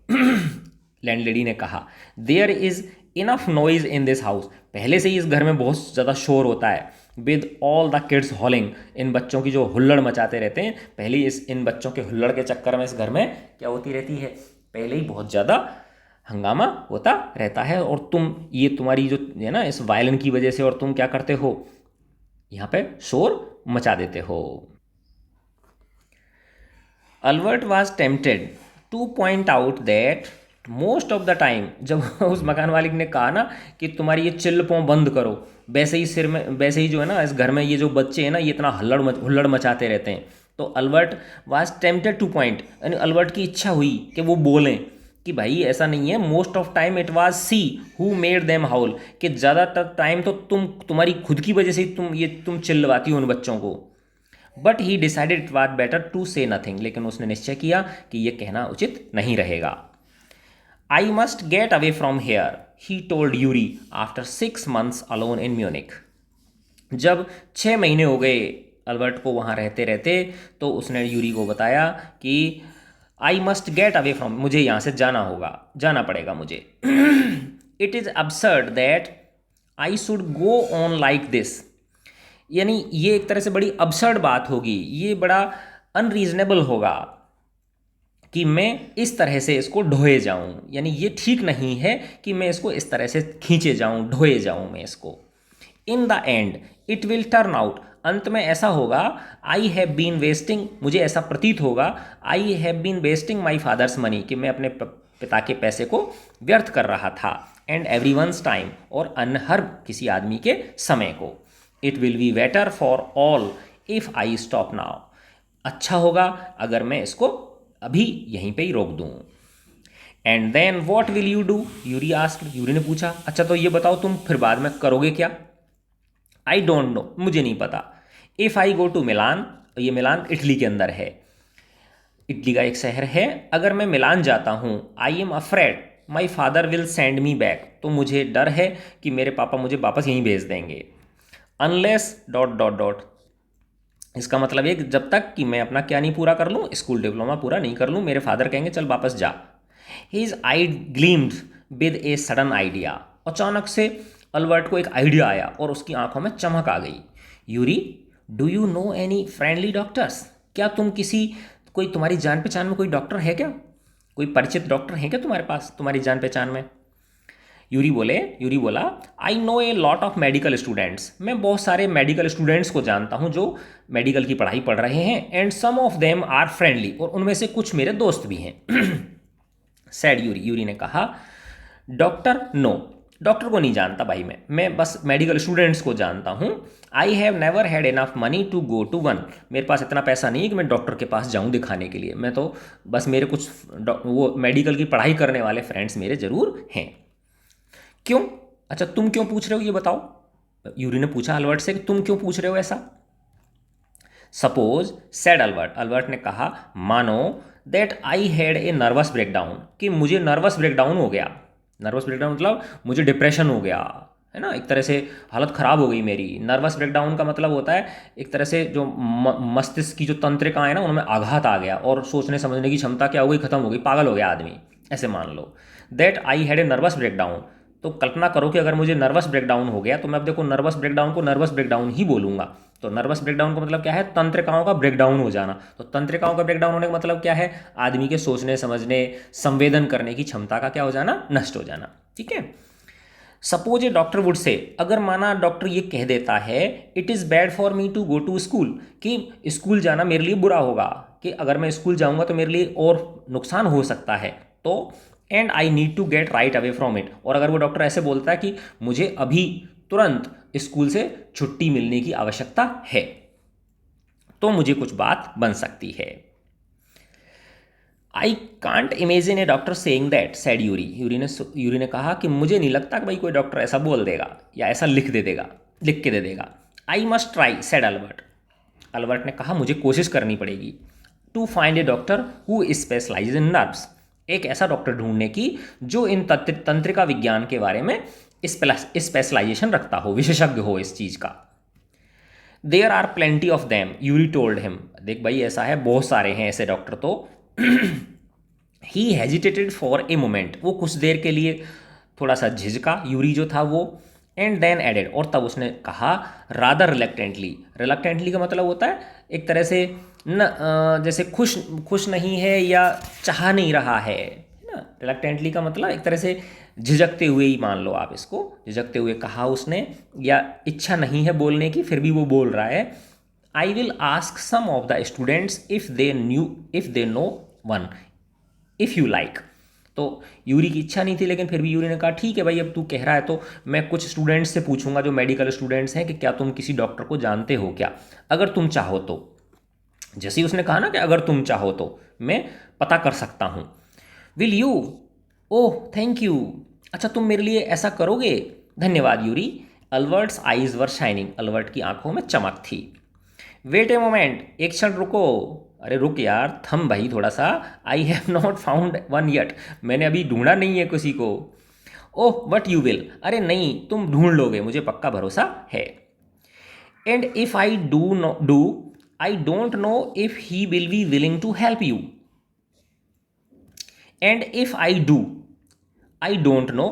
लैंडलेडी ने कहा there is enough noise in this house. पहले से ही इस घर में बहुत ज़्यादा शोर होता है। With all the kids howling, इन बच्चों की जो हुल्लड़ मचाते रहते हैं, पहले इन बच्चों के हुल्लड़ के चक्कर में इस घर में क्या होती रहती है? पहले ही बहुत ज़्यादा हंगामा होता रहता है और तुम ये तुम्हारी जो है ना इस वायलिन की वजह से, और तुम क्या करते हो, यहाँ पे शोर मचा देते हो। Albert was tempted two point out that most of the time, जब उस मकान मालिक ने कहा ना कि तुम्हारी ये चिल्ल पों बंद करो, वैसे ही सिर में, वैसे ही जो है ना इस घर में ये जो बच्चे हैं ना ये इतना हुल्लड़ मचाते रहते हैं, तो Albert was tempted two point, यानी अल्बर्ट की इच्छा हुई कि वो बोलें कि भाई ऐसा नहीं है, most of time it was she who made them howl, कि ज़्यादातर टाइम तो तुम्हारी खुद की वजह से ही तुम चिल्लवाती हो उन बच्चों को। But he decided it was better to say nothing, लेकिन उसने निश्चय किया कि यह कहना उचित नहीं रहेगा। I must get away from here, he told Yuri after 6 months alone in Munich. जब 6 महीने हो गए अल्बर्ट को वहाँ रहते रहते, तो उसने यूरी को बताया कि I must get away from, मुझे यहाँ से जाना होगा, जाना पड़ेगा मुझे। It is absurd that I should go on like this, यानी ये एक तरह से बड़ी absurd बात होगी, ये बड़ा अनरीजनेबल होगा कि मैं इस तरह से इसको ढोए जाऊं, यानी ये ठीक नहीं है कि मैं इसको इस तरह से खींचे जाऊं, ढोए जाऊं मैं इसको। In the end it will turn out, अंत में ऐसा होगा, आई हैव बीन वेस्टिंग, मुझे ऐसा प्रतीत होगा, I have been wasting my father's money, कि मैं अपने पिता के पैसे को व्यर्थ कर रहा था, एंड एवरी वंस टाइम, और अन्य हर किसी आदमी के समय को। It will be better for all if I stop now, अच्छा होगा अगर मैं इसको अभी यहीं पे ही रोक दूँ। And then what will you do, Yuri asked, Yuri ने पूछा, अच्छा तो ये बताओ तुम फिर बाद में करोगे क्या। आई डोंट नो, मुझे नहीं पता। If I go to Milan, ये मिलान इटली के अंदर है, इटली का एक शहर है, अगर मैं मिलान जाता हूँ, I am afraid my father will send me back, तो मुझे डर है कि मेरे पापा मुझे वापस यहीं भेज देंगे। अनलेस डॉट डॉट डॉट, इसका मतलब है कि जब तक कि मैं अपना क्या नहीं पूरा कर लूँ, स्कूल डिप्लोमा पूरा नहीं कर लूँ, मेरे फादर कहेंगे चल वापस जा। His eye gleamed with a sudden idea, अचानक से अल्बर्ट को एक आइडिया आया और उसकी आंखों में चमक आ गई। Yuri, do you know any friendly doctors, क्या तुम किसी, कोई तुम्हारी जान पहचान में कोई डॉक्टर है क्या, कोई परिचित डॉक्टर है क्या तुम्हारे पास, तुम्हारी जान पहचान में। यूरी बोला, I know a lot of medical students, मैं बहुत सारे मेडिकल स्टूडेंट्स को जानता हूँ जो मेडिकल की पढ़ाई पढ़ रहे हैं, and some of them are friendly, और उनमें से कुछ मेरे दोस्त भी हैं। सैड यूरी ने कहा, डॉक्टर नो, डॉक्टर को नहीं जानता भाई, मैं बस मेडिकल स्टूडेंट्स को जानता हूँ। I have never had enough money to go to one, मेरे पास इतना पैसा नहीं है कि मैं डॉक्टर के पास जाऊँ दिखाने के लिए, मैं तो बस मेरे कुछ वो मेडिकल की पढ़ाई करने वाले फ्रेंड्स मेरे ज़रूर हैं। क्यों, अच्छा तुम क्यों पूछ रहे हो ये बताओ, यूरी ने पूछा अल्बर्ट से कि तुम क्यों पूछ रहे हो ऐसा। सपोज सेड अल्बर्ट, अल्बर्ट ने कहा, मानो that I had a nervous breakdown, कि मुझे नर्वस ब्रेकडाउन हो गया, नर्वस ब्रेकडाउन मतलब मुझे डिप्रेशन हो गया है ना, एक तरह से हालत ख़राब हो गई मेरी। नर्वस ब्रेकडाउन का मतलब होता है एक तरह से जो मस्तिष्क की जो तंत्रिकाएं ना उनमें आघात आ गया और सोचने समझने की क्षमता क्या हो गई, खत्म हो गई, पागल हो गया आदमी, ऐसे मान लो। That I had a nervous breakdown, तो कल्पना करो कि अगर मुझे नर्वस ब्रेकडाउन हो गया, तो मैं अब देखो नर्वस ब्रेकडाउन को नर्वस ब्रेकडाउन ही बोलूँगा। तो नर्वस ब्रेकडाउन का मतलब क्या है, तंत्रिकाओं का ब्रेकडाउन हो जाना। तो तंत्रिकाओं का ब्रेकडाउन होने का मतलब क्या है, आदमी के सोचने समझने संवेदन करने की क्षमता का क्या हो जाना, नष्ट हो जाना। ठीक है। Suppose A doctor would say, अगर माना डॉक्टर ये कह देता है, it is bad for me to go to school, कि स्कूल जाना मेरे लिए बुरा होगा, कि अगर मैं स्कूल जाऊँगा तो मेरे लिए और नुकसान हो सकता है, तो and I need to get right away from it, और अगर वो डॉक्टर ऐसे बोलता है कि मुझे अभी तुरंत स्कूल से छुट्टी मिलने की आवश्यकता है, तो मुझे कुछ बात बन सकती है। I can't imagine A doctor saying that, sad Yuri ने कहा कि मुझे नहीं लगता कि भाई कोई डॉक्टर ऐसा बोल देगा या ऐसा लिख के दे देगा। I must try, said Albert ने कहा मुझे कोशिश करनी पड़ेगी। To find a doctor who specialise in nerves, एक ऐसा डॉक्टर ढूंढने की जो इन तंत्रिका विज्ञान के बारे में स्पेशलाइजेशन रखता हो, विशेषज्ञ हो इस चीज़ का। There are plenty of them, Yuri told him, देख भाई ऐसा है, बहुत सारे हैं ऐसे डॉक्टर तो। He hesitated for a moment, वो कुछ देर के लिए थोड़ा सा झिझका यूरी जो था वो, एंड देन एडेड, और तब उसने कहा, रादर रिलक्टेंटली का मतलब होता है एक तरह से न जैसे खुश नहीं है या चाह नहीं रहा है ना, रिलक्टेंटली का मतलब एक तरह से झिझकते हुए ही मान लो आप इसको, झिझकते हुए कहा उसने, या इच्छा नहीं है बोलने की फिर भी वो बोल रहा है। I will ask some of the students if they know one if you like. तो यूरी की इच्छा नहीं थी, लेकिन फिर भी यूरी ने कहा ठीक है भाई, अब तू कह रहा है तो मैं कुछ स्टूडेंट्स से पूछूंगा जो मेडिकल स्टूडेंट्स हैं कि क्या तुम किसी डॉक्टर को जानते हो क्या, अगर तुम चाहो तो। जैसे ही उसने कहा ना कि अगर तुम चाहो तो मैं पता कर सकता हूँ। Will you, oh thank you, अच्छा तुम मेरे लिए ऐसा करोगे, धन्यवाद यूरी। अल्बर्ट्स आईज वर शाइनिंग, अल्बर्ट की आंखों में चमक थी। वेट ए मोमेंट, एक क्षण रुको, अरे रुक यार, थम भाई थोड़ा सा। I have not found one yet, मैंने अभी ढूंढा नहीं है किसी को। ओह वट यू विल, अरे नहीं तुम ढूंढ लोगे, मुझे पक्का भरोसा है। And if I do I don't know if he will be willing to help you. And if I don't know,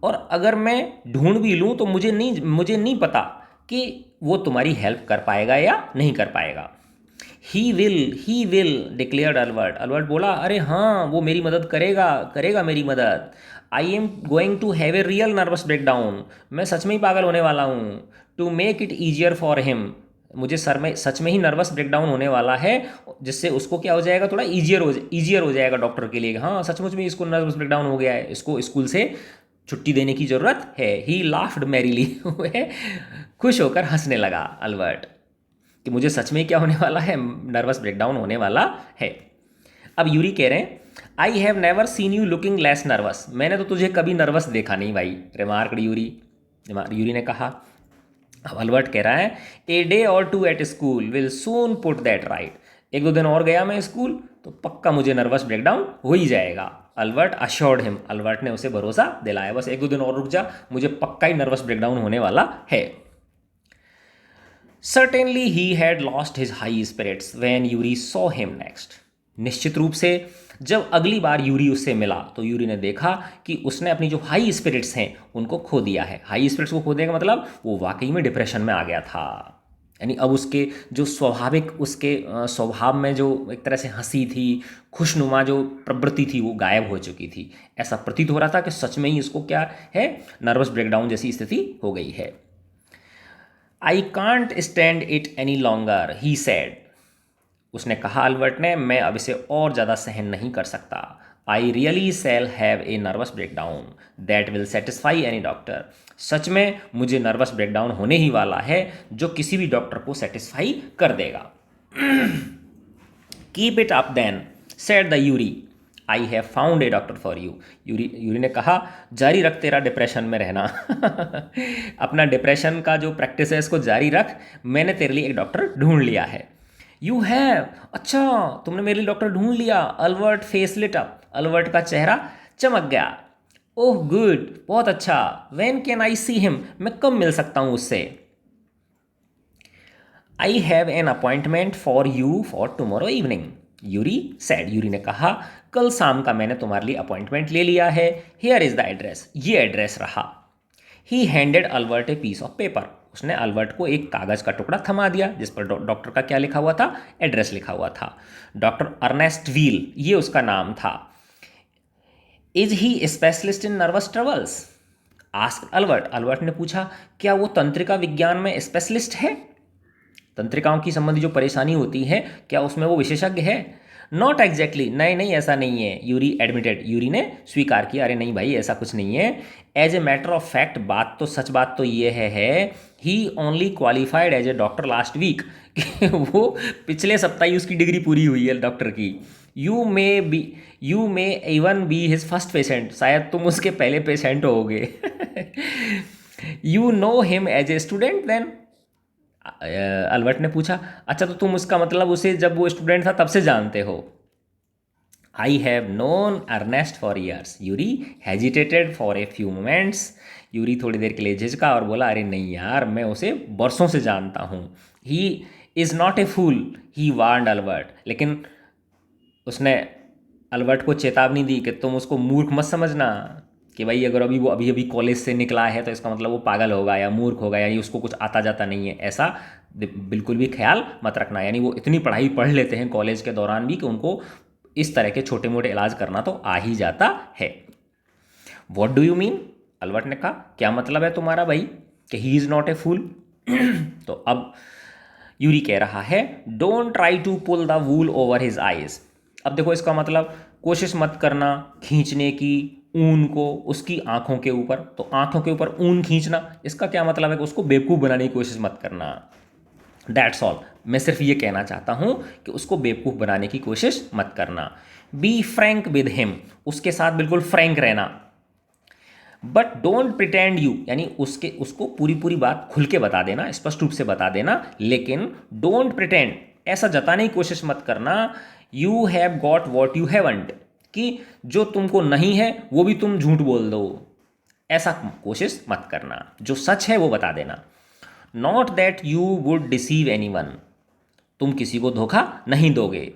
और अगर मैं ढूंढ भी लूँ तो मुझे नहीं पता कि वो तुम्हारी हेल्प कर पाएगा या नहीं कर पाएगा। He will declared Albert, Albert बोला अरे हाँ वो मेरी मदद करेगा, करेगा मेरी मदद। I am going to have a real nervous breakdown, मैं सच में ही पागल होने वाला हूँ। To make it easier for him, मुझे सच में ही नर्वस ब्रेकडाउन होने वाला है, जिससे उसको क्या हो जाएगा, थोड़ा ईजियर हो जाएगा डॉक्टर के लिए, हाँ सचमुच में इसको नर्वस ब्रेकडाउन हो गया है, इसको स्कूल से छुट्टी देने की ज़रूरत है। ही लाफ्ड मैरीली, वह खुश होकर हंसने लगा अल्बर्ट कि मुझे सच में क्या होने वाला है, नर्वस ब्रेकडाउन होने वाला है। अब यूरी कह रहे हैं आई have never seen you looking less nervous, मैंने तो तुझे कभी नर्वस देखा नहीं भाई, रिमार्कड यूरी ने कहा। अब अल्बर्ट कह रहा है a day or two at school will soon put that right, एक दो दिन और गया मैं स्कूल तो पक्का मुझे नर्वस ब्रेकडाउन हो ही जाएगा। अल्बर्ट अश्योर्ड हिम, अल्बर्ट ने उसे भरोसा दिलाया, बस एक दो दिन और रुक जा, मुझे पक्का ही नर्वस ब्रेकडाउन होने वाला है। Certainly he had lost his high spirits when Yuri saw him next, निश्चित रूप से जब अगली बार यूरी उससे मिला तो यूरी ने देखा कि उसने अपनी जो हाई स्पिरिट्स हैं उनको खो दिया है। हाई स्पिरिट्स को खो देने का मतलब वो वाकई में डिप्रेशन में आ गया था, यानी अब उसके जो स्वाभाविक उसके स्वभाव में जो एक तरह से हंसी थी, खुशनुमा जो प्रवृत्ति थी वो गायब हो चुकी थी। ऐसा प्रतीत हो रहा था कि सच में ही इसको क्या है, नर्वस ब्रेकडाउन जैसी स्थिति हो गई है। I can't stand it any longer he sad, उसने कहा अल्बर्ट ने, मैं अब इसे और ज़्यादा सहन नहीं कर सकता। I really shall have a nervous breakdown that will satisfy any doctor, सच में मुझे नर्वस ब्रेकडाउन होने ही वाला है जो किसी भी डॉक्टर को सेटिस्फाई कर देगा। Keep it up then said the Yuri, I have found a doctor for you. Yuri ने कहा जारी रख तेरा डिप्रेशन में रहना अपना डिप्रेशन का जो प्रैक्टिस है इसको जारी रख, मैंने तेरे लिए एक डॉक्टर ढूंढ लिया है। यू हैव, अच्छा तुमने मेरे लिए डॉक्टर ढूंढ लिया। Albert face lit up, Albert का चेहरा चमक गया। ओह गुड, बहुत अच्छा। When can I see him, मैं कब मिल सकता हूँ उससे। I have an appointment for you for tomorrow evening, Yuri said, Yuri ने कहा कल शाम का मैंने तुम्हारे लिए अपॉइंटमेंट ले लिया है। हियर इज़ द एड्रेस, ये एड्रेस रहा। He handed Albert a piece of paper, उसने अल्बर्ट को एक कागज़ का टुकड़ा थमा दिया जिस पर डॉक्टर का क्या लिखा हुआ था, एड्रेस लिखा हुआ था। डॉक्टर अर्नेस्ट व्हील, ये उसका नाम था। Is he specialist in nervous troubles, asked Albert, Albert ने पूछा क्या वो तंत्रिका विज्ञान में स्पेशलिस्ट है, तंत्रिकाओं की संबंधी जो परेशानी होती है क्या उसमें वो विशेषज्ञ है। नॉट एग्जैक्टली, नहीं नहीं ऐसा नहीं है, यूरी एडमिटेड, यूरी ने स्वीकार किया, अरे नहीं भाई ऐसा कुछ नहीं है। As a matter of fact, बात तो ये है he only qualified as a doctor last week, कि वो पिछले सप्ताह ही उसकी डिग्री पूरी हुई है डॉक्टर की। You may even be his first patient, शायद तुम उसके पहले पेशेंट होगे। You know him as a student then, Albert ने पूछा अच्छा तो तुम उसका मतलब उसे जब वो स्टूडेंट था तब से जानते हो। I have known Ernest for years, Yuri hesitated for a few moments, Yuri थोड़ी देर के लिए झिझका और बोला अरे नहीं यार मैं उसे बरसों से जानता हूँ। He is not a fool he warned Albert, लेकिन उसने अल्बर्ट को चेतावनी दी कि तुम उसको मूर्ख मत समझना, कि भाई अगर वो अभी कॉलेज से निकला है तो इसका मतलब वो पागल होगा या मूर्ख होगा या उसको कुछ आता जाता नहीं है, ऐसा बिल्कुल भी ख्याल मत रखना। यानी वो इतनी पढ़ाई पढ़ लेते हैं कॉलेज के दौरान भी कि उनको इस तरह के छोटे मोटे इलाज करना तो आ ही जाता है। What do you mean? Albert ने कहा, क्या मतलब है तुम्हारा भाई कि ही इज़ नॉट ए फूल? तो अब यूरी कह रहा है, don't try to pull the wool over his eyes. अब देखो इसका मतलब, कोशिश मत करना खींचने की ऊन को उसकी आंखों के ऊपर। तो आंखों के ऊपर ऊन खींचना, इसका क्या मतलब है कि उसको बेवकूफ़ बनाने की कोशिश मत करना। That's all. मैं सिर्फ ये कहना चाहता हूँ कि उसको बेवकूफ़ बनाने की कोशिश मत करना। बी फ्रैंक विद हिम, उसके साथ बिल्कुल फ्रैंक रहना। बट डोंट प्रिटेंड यू, यानी उसको पूरी पूरी बात खुल के बता देना, स्पष्ट रूप से बता देना, लेकिन डोंट प्रिटेंड, ऐसा जताने की कोशिश मत करना, you have got what you haven't, कि जो तुमको नहीं है वो भी तुम झूठ बोल दो। ऐसा कोशिश मत करना, जो सच है वो बता देना। Not that you would deceive any one, तुम किसी को धोखा नहीं दोगे।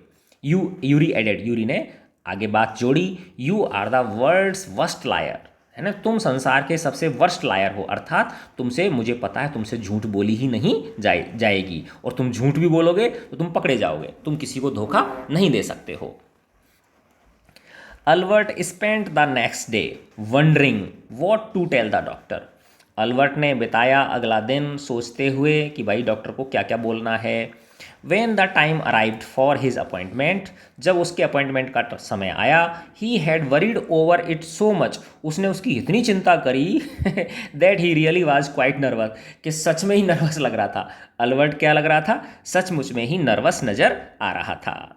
यूरी एडेड, यूरी ने आगे बात जोड़ी, you are the world's worst liar, है ना, तुम संसार के सबसे वर्स्ट लायर हो, अर्थात तुमसे, मुझे पता है, तुमसे झूठ बोली ही नहीं जाएगी, और तुम झूठ भी बोलोगे तो तुम पकड़े जाओगे, तुम किसी को धोखा नहीं दे सकते हो। Albert spent the next day wondering what to tell the doctor. Albert ने बिताया अगला दिन सोचते हुए कि भाई डॉक्टर को क्या क्या बोलना है। When the time arrived for his appointment, जब उसके अपॉइंटमेंट का समय आया, he had worried over it so much, उसने उसकी इतनी चिंता करी that he really was quite nervous, कि सच में ही नर्वस लग रहा था। अल्बर्ट क्या लग रहा था? सचमुच में ही नर्वस नजर आ रहा था।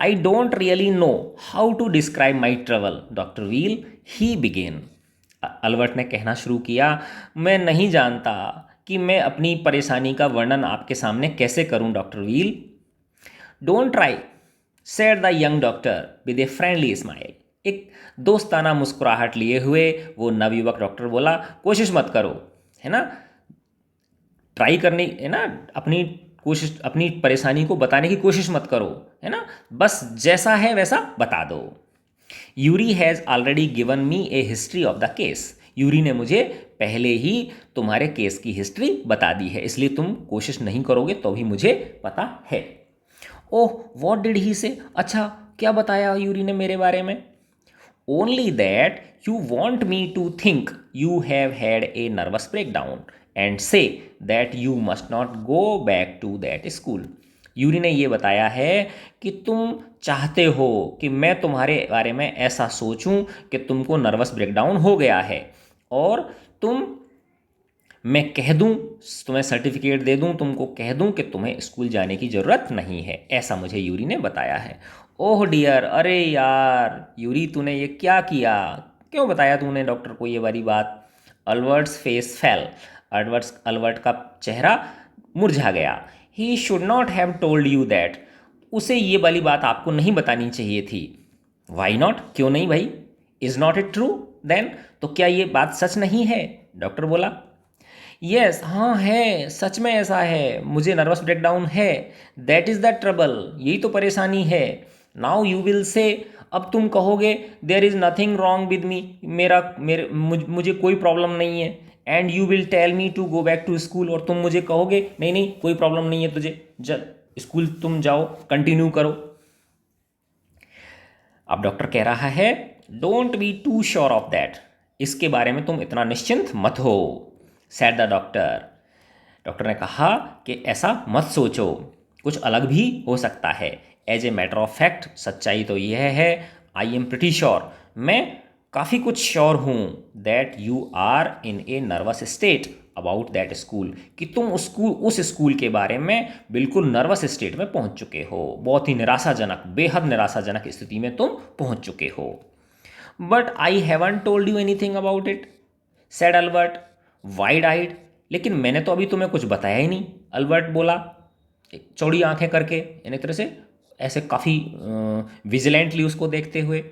I don't really know how to describe my trouble doctor Wheel, he began. Albert ने कहना शुरू किया, मैं नहीं जानता कि मैं अपनी परेशानी का वर्णन आपके सामने कैसे करूं doctor wheel. Don't try, said the young doctor with a friendly smile. एक दोस्ताना मुस्कुराहट लिए हुए वो नवयुवक डॉक्टर बोला, कोशिश मत करो, है ना, ट्राई करनी, है ना, अपनी कोशिश, अपनी परेशानी को बताने की कोशिश मत करो, है ना, बस जैसा है वैसा बता दो। Yuri has already given me A history of the case, Yuri ने मुझे पहले ही तुम्हारे केस की हिस्ट्री बता दी है, इसलिए तुम कोशिश नहीं करोगे तो भी मुझे पता है। ओह व्हाट डिड ही से, अच्छा क्या बताया यूरी ने मेरे बारे में? Only that you want me to think you have had a nervous breakdown and say that you must not go back to that school. Yuri ने ये बताया है कि तुम चाहते हो कि मैं तुम्हारे बारे में ऐसा सोचूं कि तुमको नर्वस ब्रेकडाउन हो गया है, और मैं कह दूं, तुम्हें सर्टिफिकेट दे दूं, तुमको कह दूं कि तुम्हें स्कूल जाने की ज़रूरत नहीं है, ऐसा मुझे यूरी ने बताया है। ओह डियर, अरे यार यूरी, तूने ये क्या किया, क्यों बताया तूने डॉक्टर को ये वाली बात? अल्बर्ट्स फेस फेल, अल्बर्ट का चेहरा मुरझा गया। He should not have told you that, उसे ये वाली बात आपको नहीं बतानी चाहिए थी। वाई नॉट, क्यों नहीं भाई? Is not it true then, तो क्या ये बात सच नहीं है? डॉक्टर बोला, यस हाँ है, सच में ऐसा है, मुझे नर्वस ब्रेकडाउन है, दैट इज़ द ट्रबल, यही तो परेशानी है। नाउ यू विल से, अब तुम कहोगे, there is nothing wrong with me, मुझे कोई प्रॉब्लम नहीं है। And you will tell me to go back to school, और तुम मुझे कहोगे नहीं नहीं कोई प्रॉब्लम नहीं है तुझे, स्कूल तुम जाओ, कंटिन्यू करो। अब डॉक्टर कह रहा है, don't be too sure of that, इसके बारे में तुम इतना निश्चिंत मत हो। सैड द डॉक्टर, डॉक्टर ने कहा कि ऐसा मत सोचो, कुछ अलग भी हो सकता है। As a matter of fact, सच्चाई तो यह है, आई एम प्रिटी श्योर, मैं काफ़ी कुछ श्योर हूँ, that you are in a nervous state about that school, कि तुम उस स्कूल के बारे में बिल्कुल नर्वस स्टेट में पहुँच चुके हो, बहुत ही निराशाजनक, बेहद निराशाजनक स्थिति में तुम पहुँच चुके हो। But I haven't told you anything about it, said Albert wide eyed, लेकिन मैंने तो अभी तुम्हें कुछ बताया ही नहीं, अल्बर्ट बोला चौड़ी आंखें करके, यानी तरह से ऐसे काफ़ी विजिलेंटली उसको देखते हुए।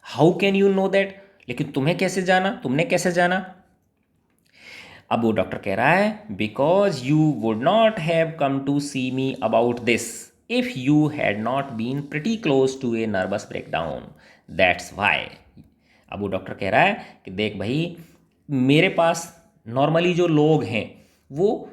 How can you know that, लेकिन तुम्हें कैसे जाना, तुमने कैसे जाना? अब वो डॉक्टर कह रहा है, because you would not have come to see me about this if you had not been pretty close to a nervous breakdown, that's why. अब वो डॉक्टर कह रहा है कि देख भाई, मेरे पास नॉर्मली जो लोग हैं वो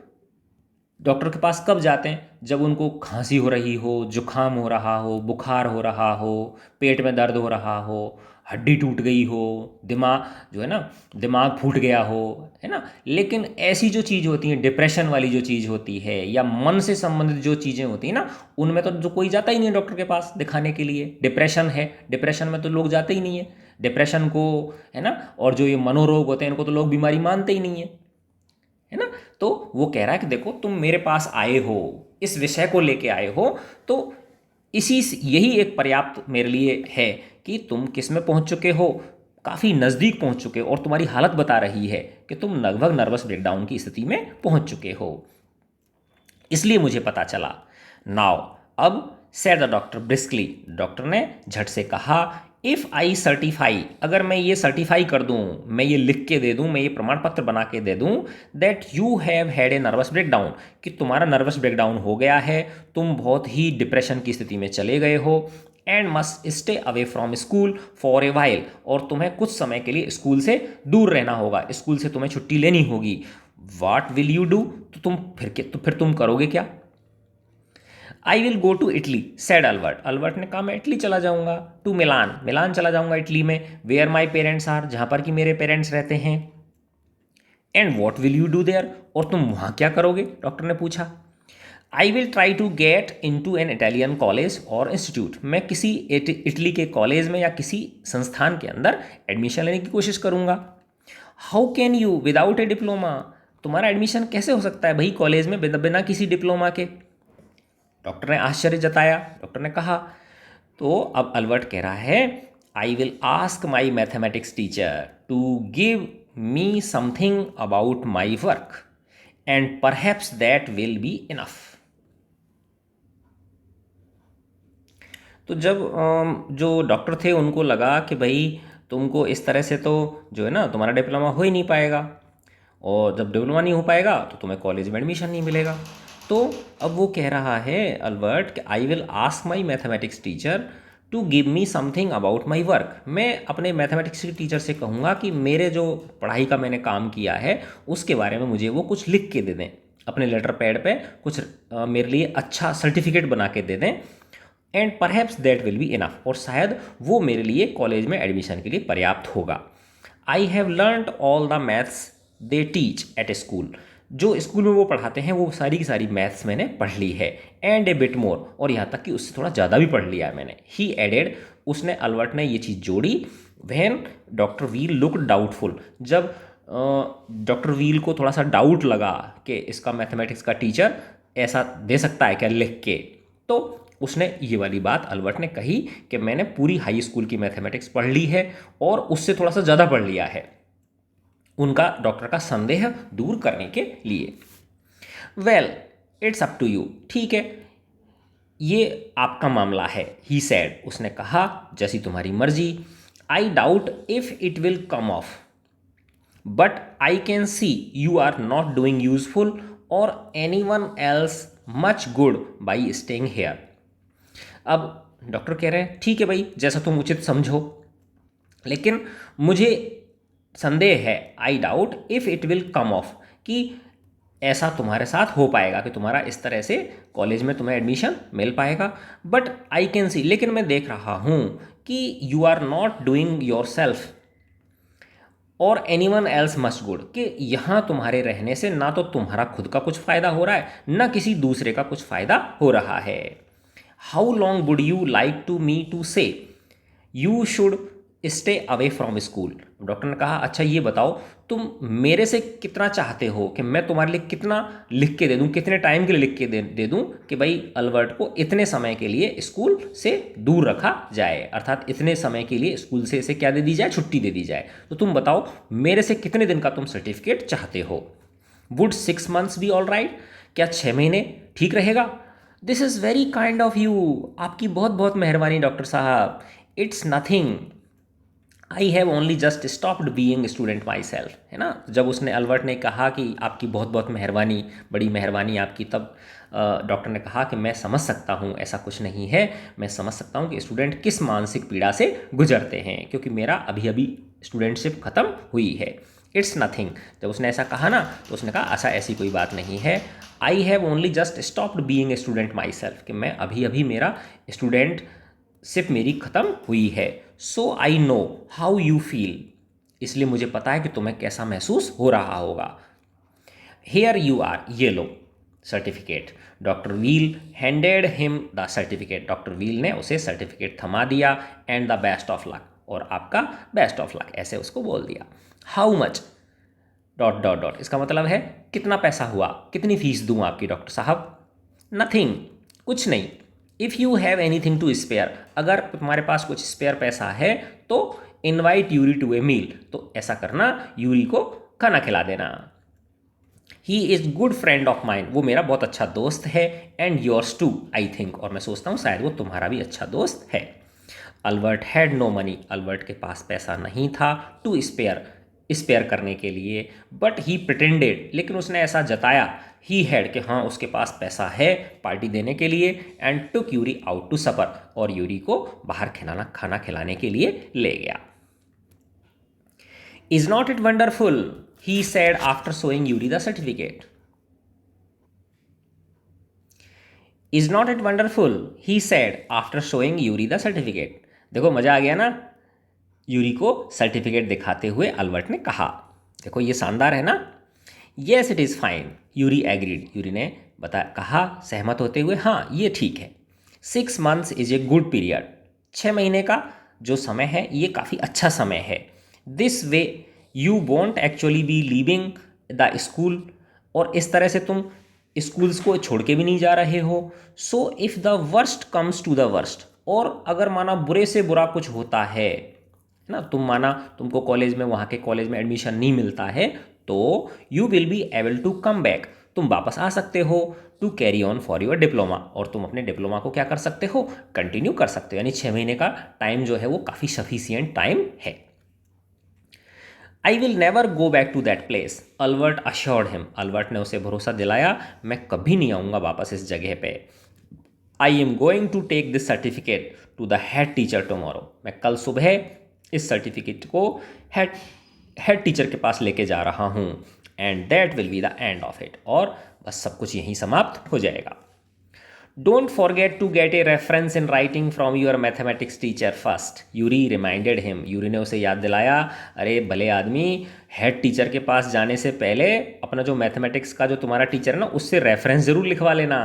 डॉक्टर के पास कब जाते हैं? जब उनको खांसी हो रही हो, जुकाम हो रहा हो, बुखार हो रहा हो, पेट में दर्द हो रहा हो, हड्डी टूट गई हो, दिमाग जो है ना, दिमाग फूट गया हो, है ना। लेकिन ऐसी जो चीज़ होती है, डिप्रेशन वाली जो चीज़ होती है या मन से संबंधित जो चीज़ें होती हैं ना, उनमें तो जो कोई जाता ही नहीं है डॉक्टर के पास दिखाने के लिए। डिप्रेशन है, डिप्रेशन में तो लोग जाते ही नहीं है डिप्रेशन को, है ना। और जो ये मनोरोग होते हैं इनको तो लोग बीमारी मानते ही नहीं है ना। तो वो कह रहा है कि देखो तुम मेरे पास आए हो, इस विषय को लेके आए हो, तो यही एक पर्याप्त मेरे लिए है कि तुम किस में पहुंच चुके हो, काफ़ी नज़दीक पहुंच चुके हो, और तुम्हारी हालत बता रही है कि तुम लगभग नर्वस ब्रेकडाउन की स्थिति में पहुंच चुके हो, इसलिए मुझे पता चला। नाउ अब said the doctor briskly, doctor ने झट से कहा, इफ़ आई सर्टिफाई, अगर मैं ये सर्टिफाई कर दूं, मैं ये लिख के दे दूं, मैं ये प्रमाण पत्र बना के दे दूं that you have had a nervous breakdown, कि तुम्हारा नर्वस ब्रेकडाउन हो गया है, तुम बहुत ही डिप्रेशन की स्थिति में चले गए हो, and must stay away from school for a while, और तुम्हें कुछ समय के लिए स्कूल से दूर रहना होगा, स्कूल से तुम्हें छुट्टी लेनी होगी। वाट विल यू डू, तो फिर तुम करोगे क्या? I will go to Italy said Albert, Albert ने कहा मैं इटली चला जाऊंगा। टू मिलान, मिलान चला जाऊंगा इटली में, वेयर माई पेरेंट्स आर, जहां पर कि मेरे पेरेंट्स रहते हैं। And what will you do there, और तुम वहां क्या करोगे, डॉक्टर ने पूछा। I will try to get into an Italian college or institute, मैं किसी इटली के कॉलेज में या किसी संस्थान के अंदर एडमिशन लेने की कोशिश करूंगा। How can you without A diploma, तुम्हारा एडमिशन कैसे हो सकता है भाई कॉलेज में बिना किसी डिप्लोमा के? डॉक्टर ने आश्चर्य जताया। डॉक्टर ने कहा, तो अब अल्बर्ट कह रहा है, I will ask my mathematics teacher to give me something about my work and perhaps that will be enough. तो जब जो डॉक्टर थे उनको लगा कि भाई तुमको इस तरह से तो जो है ना तुम्हारा डिप्लोमा हो ही नहीं पाएगा, और जब डिप्लोमा नहीं हो पाएगा तो तुम्हें कॉलेज में एडमिशन नहीं मिलेगा। तो अब वो कह रहा है अल्बर्ट कि I will ask my mathematics teacher to give me something about my work, मैं अपने मैथमेटिक्स के टीचर से कहूँगा कि मेरे जो पढ़ाई का मैंने काम किया है उसके बारे में मुझे वो कुछ लिख के दे दें, अपने लेटर पैड पे कुछ मेरे लिए अच्छा सर्टिफिकेट बना के दे दें। And perhaps that will be enough, और शायद वो मेरे लिए कॉलेज में एडमिशन के लिए पर्याप्त होगा। I have learned all the maths they teach at A school, जो स्कूल में वो पढ़ाते हैं वो सारी की सारी मैथ्स मैंने पढ़ ली है। एंड ए बिट मोर, और यहाँ तक कि उससे थोड़ा ज़्यादा भी पढ़ लिया है मैंने। ही एडेड, उसने अल्बर्ट ने ये चीज़ जोड़ी। When doctor Wheel look doubtful, जब डॉक्टर व्हील को थोड़ा सा डाउट लगा कि इसका मैथमेटिक्स का टीचर ऐसा दे सकता है क्या लिख के, तो उसने ये वाली बात अल्बर्ट ने कही कि मैंने पूरी हाई स्कूल की मैथमेटिक्स पढ़ ली है और उससे थोड़ा सा ज़्यादा पढ़ लिया है, उनका डॉक्टर का संदेह दूर करने के लिए। Well it's up to you, ठीक है ये आपका मामला है। ही सैड, उसने कहा जैसी तुम्हारी मर्जी। I doubt if it will come off, but I can see you are not doing useful or anyone else much good by staying here. अब डॉक्टर कह रहे हैं ठीक है भाई जैसा तुम उचित समझो, लेकिन मुझे संदेह है, I doubt if it will come of, कि ऐसा तुम्हारे साथ हो पाएगा कि तुम्हारा इस तरह से कॉलेज में तुम्हें एडमिशन मिल पाएगा। बट आई कैन सी, लेकिन मैं देख रहा हूँ कि you are not doing yourself or anyone else much good, कि यहाँ तुम्हारे रहने से ना तो तुम्हारा खुद का कुछ फ़ायदा हो रहा है ना किसी दूसरे का कुछ फ़ायदा हो रहा है। How long would you like to me to say you should stay away from school. Doctor ने कहा अच्छा ये बताओ तुम मेरे से कितना चाहते हो कि मैं तुम्हारे लिए कितना लिख के दे दूं, कितने टाइम के लिए लिख के दे दूं कि भाई अल्बर्ट को इतने समय के लिए स्कूल से दूर रखा जाए, अर्थात इतने समय के लिए स्कूल से इसे क्या दे दी जाए, छुट्टी दे दी जाए। तो तुम बताओ मेरे से कितने दिन का तुम सर्टिफिकेट चाहते हो। Would 6 months be all right, क्या 6 महीने ठीक रहेगा। This is very kind of you, आपकी बहुत बहुत मेहरबानी डॉक्टर साहब। It's nothing, I have only just stopped being student my self, है ना। जब उसने अल्बर्ट ने कहा कि आपकी बहुत बहुत मेहरबानी, बड़ी मेहरबानी आपकी, तब डॉक्टर ने कहा कि मैं समझ सकता हूँ ऐसा कुछ नहीं है, मैं समझ सकता हूँ कि स्टूडेंट किस मानसिक पीड़ा से गुजरते हैं, क्योंकि मेरा अभी अभी स्टूडेंटशिप ख़त्म हुई है। It's nothing. जब उसने ऐसा कहा ना तो उसने कहा ऐसा ऐसी कोई बात नहीं है। I have only just stopped being a student my self, कि मैं अभी अभी मेरा स्टूडेंट सिर्फ मेरी ख़त्म हुई है। So I know how you feel, इसलिए मुझे पता है कि तुम्हें कैसा महसूस हो रहा होगा। हेयर यू आर, ये लो certificate. Doctor Wheel handed him the certificate, doctor Wheel ने उसे सर्टिफिकेट थमा दिया। And the best of luck, और आपका बेस्ट ऑफ लक, ऐसे उसको बोल दिया। How much dot dot dot, इसका मतलब है कितना पैसा हुआ, कितनी फीस दूँ आपकी डॉक्टर साहब। नथिंग, कुछ नहीं। If you have anything to spare, अगर तुम्हारे पास कुछ स्पेयर पैसा है तो invite Yuri to a meal, तो ऐसा करना, यूरी को खाना खिला देना। He is good friend of mine, वो मेरा बहुत अच्छा दोस्त है। And yours too I think, और मैं सोचता हूँ शायद वो तुम्हारा भी अच्छा दोस्त है। Albert had no money, Albert के पास पैसा नहीं था। टू स्पेयर, स्पेयर करने के लिए। बट ही प्रिटेंडेड, लेकिन उसने ऐसा जताया, ही हैड, कि हाँ उसके पास पैसा है पार्टी देने के लिए। And took Yuri out to supper, और यूरी को बाहर खाना खिलाने के लिए ले गया। Is not it wonderful, he said after showing Yuri the certificate. Is not it wonderful, he said after showing Yuri the certificate. देखो मजा आ गया ना, यूरी को सर्टिफिकेट दिखाते हुए अल्बर्ट ने कहा। देखो ये शानदार है ना। Yes it is fine, Yuri agreed, Yuri ने कहा सहमत होते हुए, हाँ ये ठीक है। 6 months is a good period, 6 महीने का जो समय है ये काफ़ी अच्छा समय है। This way you want actually be leaving the school, और इस तरह से तुम स्कूल्स को छोड़ के भी नहीं जा रहे हो। So if the worst comes to the worst, और अगर माना बुरे से बुरा कुछ होता है ना, तुम माना तुमको कॉलेज में, वहाँ के कॉलेज में एडमिशन नहीं मिलता है, तो you will be able to come back, तुम वापस आ सकते हो। To carry on for your diploma, और तुम अपने डिप्लोमा को क्या कर सकते हो, कंटिन्यू कर सकते हो। यानी 6 महीने का टाइम जो है वो काफ़ी सफिशियंट टाइम है। I will never go back to that place, Albert assured him, Albert ने उसे भरोसा दिलाया, मैं कभी नहीं आऊँगा वापस इस जगह पे। I am going to take this certificate to the head teacher tomorrow, मैं कल सुबह इस सर्टिफिकेट को हेड टीचर के पास लेके जा रहा हूँ। And that will be the end of it, और बस सब कुछ यहीं समाप्त हो जाएगा। Don't forget to get a reference in writing from your mathematics teacher first, Yuri reminded him, Yuri ने उसे याद दिलाया, अरे भले आदमी, हेड टीचर के पास जाने से पहले अपना जो मैथमेटिक्स का जो तुम्हारा टीचर है ना, उससे रेफरेंस जरूर लिखवा लेना,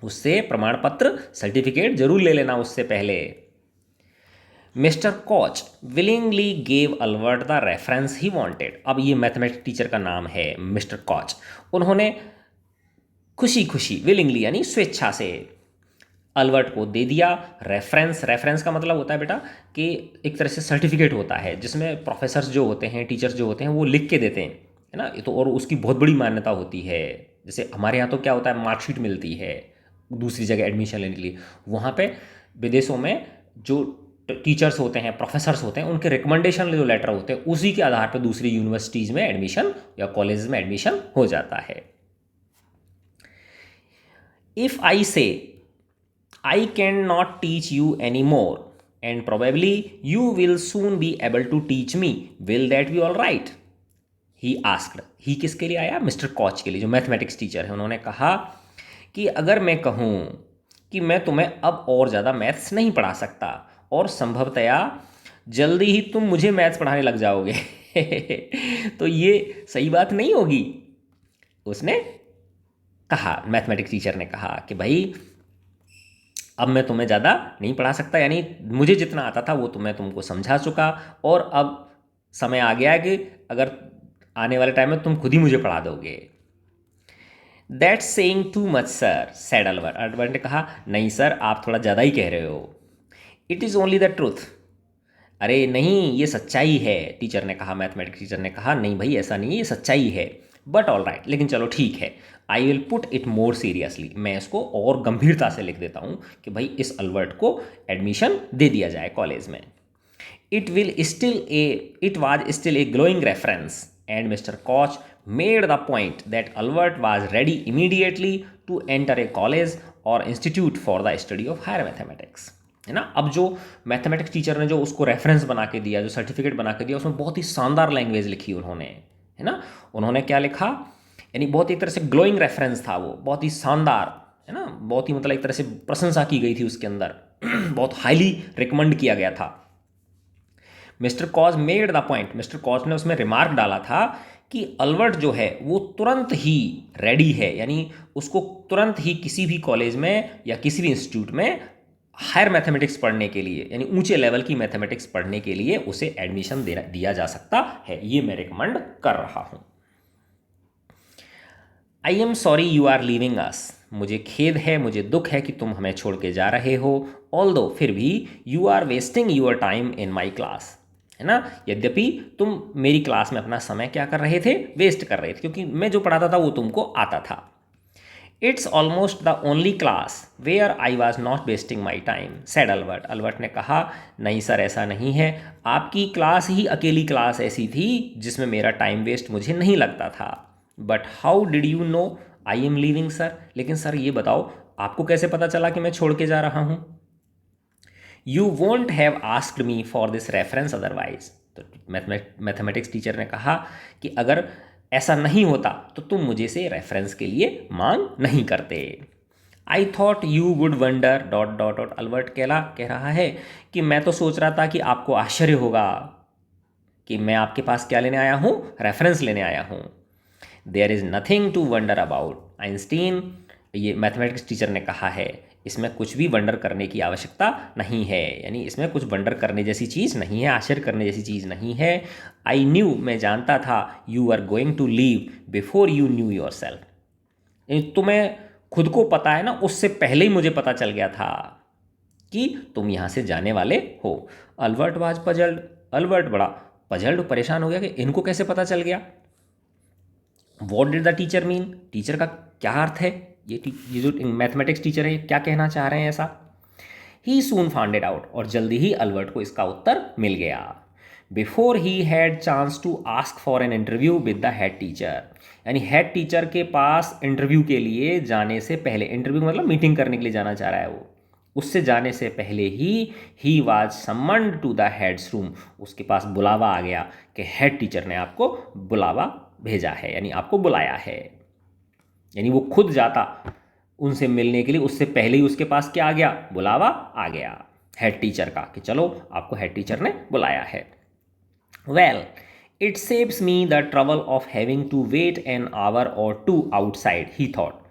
उससे प्रमाण पत्र सर्टिफिकेट जरूर ले लेना उससे पहले। Mister Koch willingly gave Albert the reference he wanted, अब ये मैथमेटिक्स टीचर का नाम है मिस्टर कॉच, उन्होंने खुशी खुशी, विलिंगली यानी स्वेच्छा से, अल्बर्ट को दे दिया रेफरेंस। रेफरेंस का मतलब होता है बेटा कि एक तरह से सर्टिफिकेट होता है जिसमें प्रोफेसर्स जो होते हैं, टीचर्स जो होते हैं, वो लिख के देते हैं, है ना। तो और उसकी बहुत बड़ी मान्यता होती है। जैसे हमारे यहाँ तो क्या होता है, मार्कशीट मिलती है दूसरी जगह एडमिशन लेने के लिए, वहाँ पे विदेशों में जो टीचर्स होते हैं, प्रोफेसर्स होते हैं, उनके रिकमेंडेशन जो लेटर होते हैं, उसी के आधार पर दूसरी यूनिवर्सिटीज़ में एडमिशन या कॉलेज में एडमिशन हो जाता है। इफ़ आई से I cannot teach you anymore and probably you will soon be able to teach me. Will that be all right? He asked. He किसके लिए आया, मिस्टर कॉच के लिए, जो मैथमेटिक्स टीचर है। उन्होंने कहा कि अगर मैं कहूँ कि मैं तुम्हें अब और ज़्यादा मैथ्स नहीं पढ़ा सकता और संभवतया जल्दी ही तुम मुझे मैथ्स पढ़ाने लग जाओगे तो ये सही बात नहीं होगी। उसने कहा, मैथमेटिक्स टीचर ने कहा कि भाई अब मैं तुम्हें ज़्यादा नहीं पढ़ा सकता, यानी मुझे जितना आता था वो मैं तुमको समझा चुका, और अब समय आ गया है कि अगर आने वाले टाइम में तुम खुद ही मुझे पढ़ा दोगे। That's saying too much sir, sad Albert, Albert ने कहा, नहीं सर आप थोड़ा ज़्यादा ही कह रहे हो। It is only the truth, अरे नहीं ये सच्चाई है, टीचर ने कहा, मैथमेटिक्स टीचर ने कहा, नहीं भाई ऐसा नहीं है, ये सच्चाई है। बट ऑल राइट, लेकिन चलो ठीक है, I will put it more seriously, मैं इसको और गंभीरता से लिख देता हूँ कि भाई इस अल्बर्ट को एडमिशन दे दिया जाए कॉलेज में। It was still a glowing reference, and Mr. Koch made the point that Albert was ready immediately to enter a college or institute for the study of higher mathematics. है ना। अब जो mathematics teacher ने जो उसको reference बना के दिया, जो सर्टिफिकेट बना के दिया, उसमें बहुत ही शानदार लैंग्वेज लिखी उन्होंने, है ना। उन्होंने क्या लिखा, यानी बहुत एक तरह से ग्लोइंग रेफरेंस था वो, बहुत ही शानदार, है ना, बहुत ही मतलब एक तरह से प्रशंसा की गई थी उसके अंदर बहुत हाईली रिकमेंड किया गया था। Mister cause made the point, mister cause ने उसमें रिमार्क डाला था कि अल्बर्ट जो है वो तुरंत ही रेडी है, यानी उसको तुरंत ही किसी भी कॉलेज में या किसी भी इंस्टीट्यूट में हायर मैथमेटिक्स पढ़ने के लिए, यानी ऊंचे लेवल की मैथमेटिक्स पढ़ने के लिए उसे एडमिशन दिया जा सकता है, ये मैं रिकमेंड कर रहा हूं। I am sorry you are leaving us, मुझे खेद है, मुझे दुख है कि तुम हमें छोड़ के जा रहे हो। ऑल्दो, फिर भी, you are wasting your time in my class, है ना, यद्यपि तुम मेरी क्लास में अपना समय क्या कर रहे थे, वेस्ट कर रहे थे, क्योंकि मैं जो पढ़ाता था वो तुमको आता था। It's almost the only class where I was not wasting my time, said Albert, Albert ने कहा, नहीं सर ऐसा नहीं है, आपकी क्लास ही अकेली क्लास ऐसी थी जिसमें मेरा टाइम वेस्ट मुझे नहीं लगता था। But how did you know I am leaving sir, लेकिन सर ये बताओ आपको कैसे पता चला कि मैं छोड़ के जा रहा हूँ। You won't have asked me for this reference otherwise, तो मैथमेटिक्स टीचर ने कहा कि अगर ऐसा नहीं होता तो तुम मुझे से रेफरेंस के लिए मांग नहीं करते। I thought you would wonder dot dot dot, Albert कह रहा है कि मैं तो सोच रहा था कि आपको आश्चर्य होगा कि मैं आपके पास क्या लेने आया हूँ, रेफरेंस लेने आया हूँ। There is nothing to wonder about Einstein, ये मैथमेटिक्स टीचर ने कहा है, इसमें कुछ भी वंडर करने की आवश्यकता नहीं है, यानी इसमें कुछ वंडर करने जैसी चीज़ नहीं है, आश्चर्य करने जैसी चीज़ नहीं है। आई न्यू, मैं जानता था, you are going to leave before you knew yourself, यानी तुम्हें खुद को पता है ना, उससे पहले ही मुझे पता चल गया था कि तुम यहाँ से जाने वाले हो। अल्बर्ट वाज पजल्ड, अल्बर्ट बड़ा पजल्ड, परेशान हो गया कि इनको कैसे पता चल गया। What did the teacher mean, teacher का क्या अर्थ है, ये जो मैथमेटिक्स टीचर है क्या कहना चाह रहे हैं ऐसा। He soon found it out, और जल्दी ही अल्बर्ट को इसका उत्तर मिल गया। Before he had chance to ask for an interview with the head teacher, यानी हेड टीचर के पास इंटरव्यू के लिए जाने से पहले, इंटरव्यू मतलब मीटिंग करने के लिए जाना चाह रहा है वो, उससे जाने से पहले he was summoned to the head's room, उसके पास बुलावा आ गया कि हेड टीचर ने आपको बुलावा भेजा है, यानी आपको बुलाया है, यानी वो खुद जाता उनसे मिलने के लिए, उससे पहले ही उसके पास क्या आ गया, बुलावा आ गया हेड टीचर का कि चलो आपको हेड टीचर ने बुलाया है। Well, it saves me the trouble of having to wait an hour or two outside, he thought.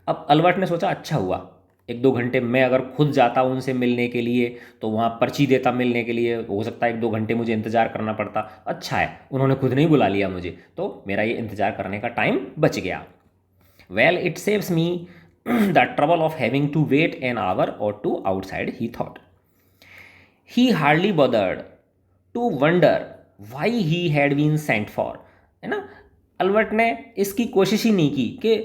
अब अल्बर्ट ने सोचा अच्छा हुआ, एक दो घंटे मैं अगर खुद जाता उनसे मिलने के लिए तो वहाँ पर्ची देता मिलने के लिए, हो सकता है एक दो घंटे मुझे इंतज़ार करना पड़ता, अच्छा है उन्होंने खुद नहीं बुला लिया मुझे, तो मेरा ये इंतज़ार करने का टाइम बच गया। Well, it saves me the trouble of having to wait an hour or two outside, he thought. He hardly bothered to wonder why he had been sent for, है ना, अल्बर्ट ने इसकी कोशिश ही नहीं की कि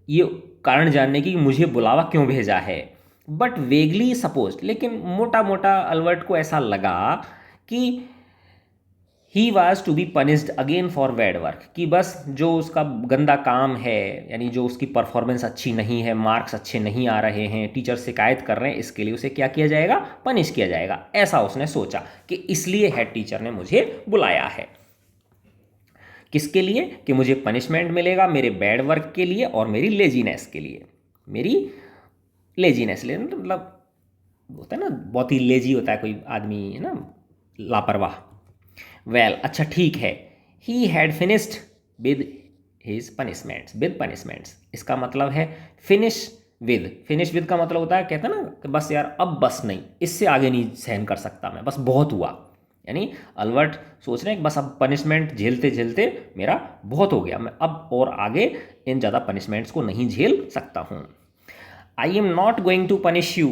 ये कारण जानने की मुझे बुलावा क्यों भेजा है। बट वेगली सपोज, लेकिन मोटा मोटा अल्बर्ट को ऐसा लगा कि he was to be punished again for bad work, कि बस जो उसका गंदा काम है, यानी जो उसकी परफॉर्मेंस अच्छी नहीं है, मार्क्स अच्छे नहीं आ रहे हैं, टीचर शिकायत कर रहे हैं, इसके लिए उसे क्या किया जाएगा, पनिश किया जाएगा, ऐसा उसने सोचा कि इसलिए हेड टीचर ने मुझे बुलाया है। किसके लिए, कि मुझे पनिशमेंट मिलेगा मेरे बैड वर्क के लिए और मेरी लेजीनेस के लिए, मेरी लेजीनेस ले मतलब होता है ना, बहुत ही लेजी होता है कोई आदमी, है ना, लापरवाह। वेल, अच्छा ठीक है, he had finished with his punishments, with punishments, इसका मतलब है फिनिश विद का मतलब होता है, कहते हैं ना कि बस यार अब बस नहीं, इससे आगे नहीं सहन कर सकता मैं, बस बहुत हुआ, यानी अल्बर्ट सोच रहे हैं कि बस अब पनिशमेंट झेलते झेलते मेरा बहुत हो गया, मैं अब और आगे इन ज़्यादा पनिशमेंट्स को नहीं झेल सकता हूँ। I am not going to punish you,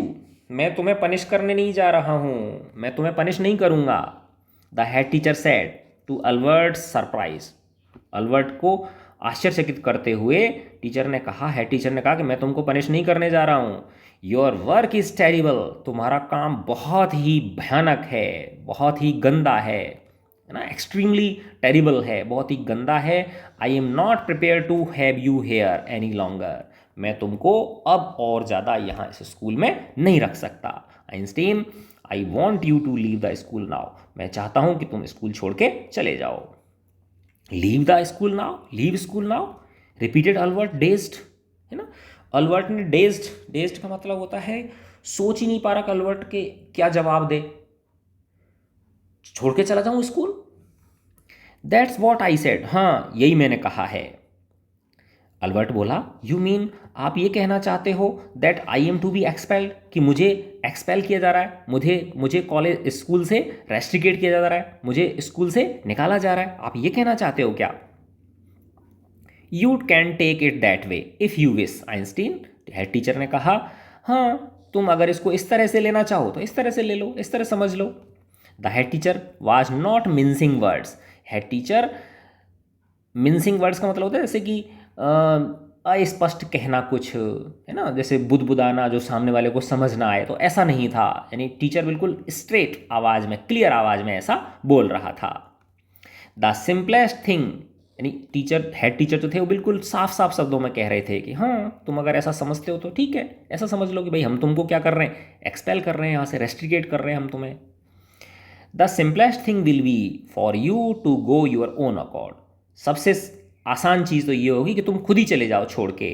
मैं तुम्हें पनिश करने नहीं जा रहा हूँ, मैं तुम्हें पनिश नहीं करूँगा। The head teacher said to Albert surprise, Albert को आश्चर्यचकित करते हुए टीचर ने कहा, हेड टीचर ने कहा कि मैं तुमको पनिश नहीं करने जा रहा हूँ। योर वर्क इज़ टेरिबल, तुम्हारा काम बहुत ही भयानक है, बहुत ही गंदा है ना, एक्सट्रीमली टेरिबल है, बहुत ही गंदा है। I am not prepare to have you here any longer, मैं तुमको अब और ज़्यादा यहाँ इस स्कूल में नहीं रख सकता। Einstein, I want you to leave the school now, मैं चाहता हूँ कि तुम स्कूल छोड़ के चले जाओ। Leave the school now, leave school now, repeated Albert dazed, है ना। अल्बर्ट ने डेज्ड का मतलब होता है सोच ही नहीं पा रहा कि अल्बर्ट के क्या जवाब दे, छोड़ के चला जाऊं school. That's what I said, हाँ यही मैंने कहा है। अल्बर्ट बोला, यू मीन, आप ये कहना चाहते हो that I am to be expelled, कि मुझे एक्सपेल किया जा रहा है, मुझे कॉलेज स्कूल से रेस्ट्रिकेट किया जा रहा है, मुझे स्कूल से निकाला जा रहा है, आप ये कहना चाहते हो क्या? You can take it that way if you wish, Einstein, head teacher ने कहा, हाँ तुम अगर इसको इस तरह से लेना चाहो तो इस तरह से ले लो, इस तरह समझ लो। The head teacher was not mincing words, head teacher, mincing words का मतलब होता है जैसे कि अस्पष्ट कहना कुछ, है ना, जैसे बुदबुदाना जो सामने वाले को समझ ना आए, तो ऐसा नहीं था। यानी टीचर बिल्कुल स्ट्रेट आवाज़ में, क्लियर आवाज़ में ऐसा बोल रहा था। द सिंपलेस्ट थिंग, यानी टीचर, हेड टीचर जो थे वो बिल्कुल साफ साफ शब्दों में कह रहे थे कि हाँ तुम अगर ऐसा समझते हो तो ठीक है, ऐसा समझ लो कि भाई हम तुमको क्या कर रहे हैं, एक्सपेल कर रहे हैं यहाँ से, रेस्ट्रिकेट कर रहे हैं हम तुम्हें। The simplest thing will be for you to go your own accord, सबसे आसान चीज़ तो ये होगी कि तुम खुद ही चले जाओ छोड़ के।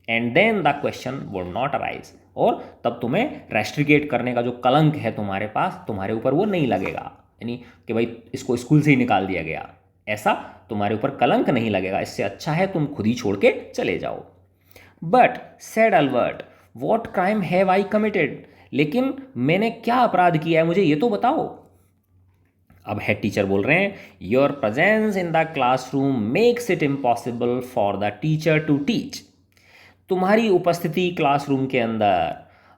And then the question would not arise, और तब तुम्हें रेस्ट्रिकेट करने का जो कलंक है तुम्हारे पास, तुम्हारे ऊपर वो नहीं लगेगा, यानी कि भाई इसको स्कूल से ही निकाल दिया गया, ऐसा तुम्हारे ऊपर कलंक नहीं लगेगा। इससे अच्छा है तुम खुद ही छोड़ के चले जाओ। But said Albert, what crime have I committed, लेकिन मैंने क्या अपराध किया है मुझे ये तो बताओ। अब हेड टीचर बोल रहे हैं, your presence in the classroom makes it impossible for the teacher to teach, तुम्हारी उपस्थिति क्लासरूम के अंदर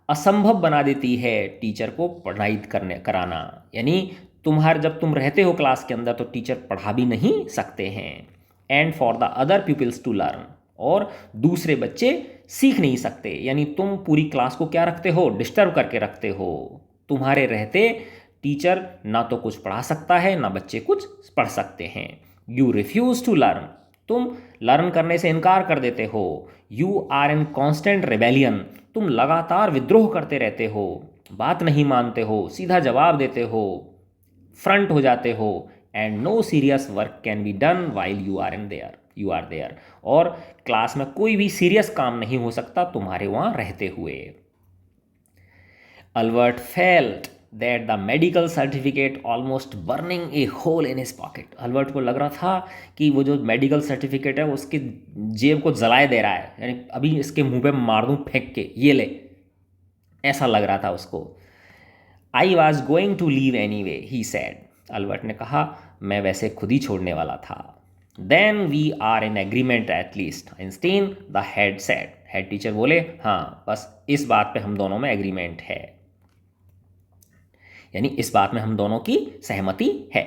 असंभव बना देती है टीचर को पढ़ाई कराना, यानी जब तुम रहते हो क्लास के अंदर तो टीचर पढ़ा भी नहीं सकते हैं। And for the other peoples to learn, और दूसरे बच्चे सीख नहीं सकते, यानी तुम पूरी क्लास को क्या रखते हो, डिस्टर्ब करके रखते हो। तुम्हारे रहते टीचर ना तो कुछ पढ़ा सकता है ना बच्चे कुछ पढ़ सकते हैं। यू रिफ्यूज टू लर्न, तुम लर्न करने से इनकार कर देते हो। You are in constant rebellion, तुम लगातार विद्रोह करते रहते हो, बात नहीं मानते हो, सीधा जवाब देते हो, फ्रंट हो जाते हो। And no serious work can be done while you are there, और क्लास में कोई भी सीरियस काम नहीं हो सकता तुम्हारे वहाँ रहते हुए। Albert felt that the medical certificate almost burning a hole in his pocket, Albert को लग रहा था कि वो जो मेडिकल सर्टिफिकेट है उसकी जेब को जलाए दे रहा है, यानी अभी इसके मुंह पे मार दूं फेंक के, ये ले, ऐसा लग रहा था उसको। I was going to leave anyway he said, Albert ने कहा मैं वैसे खुद ही छोड़ने वाला था। Then we are in agreement at least, Einstein, the head said, head teacher बोले हाँ बस इस बात पे हम दोनों में एग्रीमेंट है, यानी इस बात में हम दोनों की सहमति है,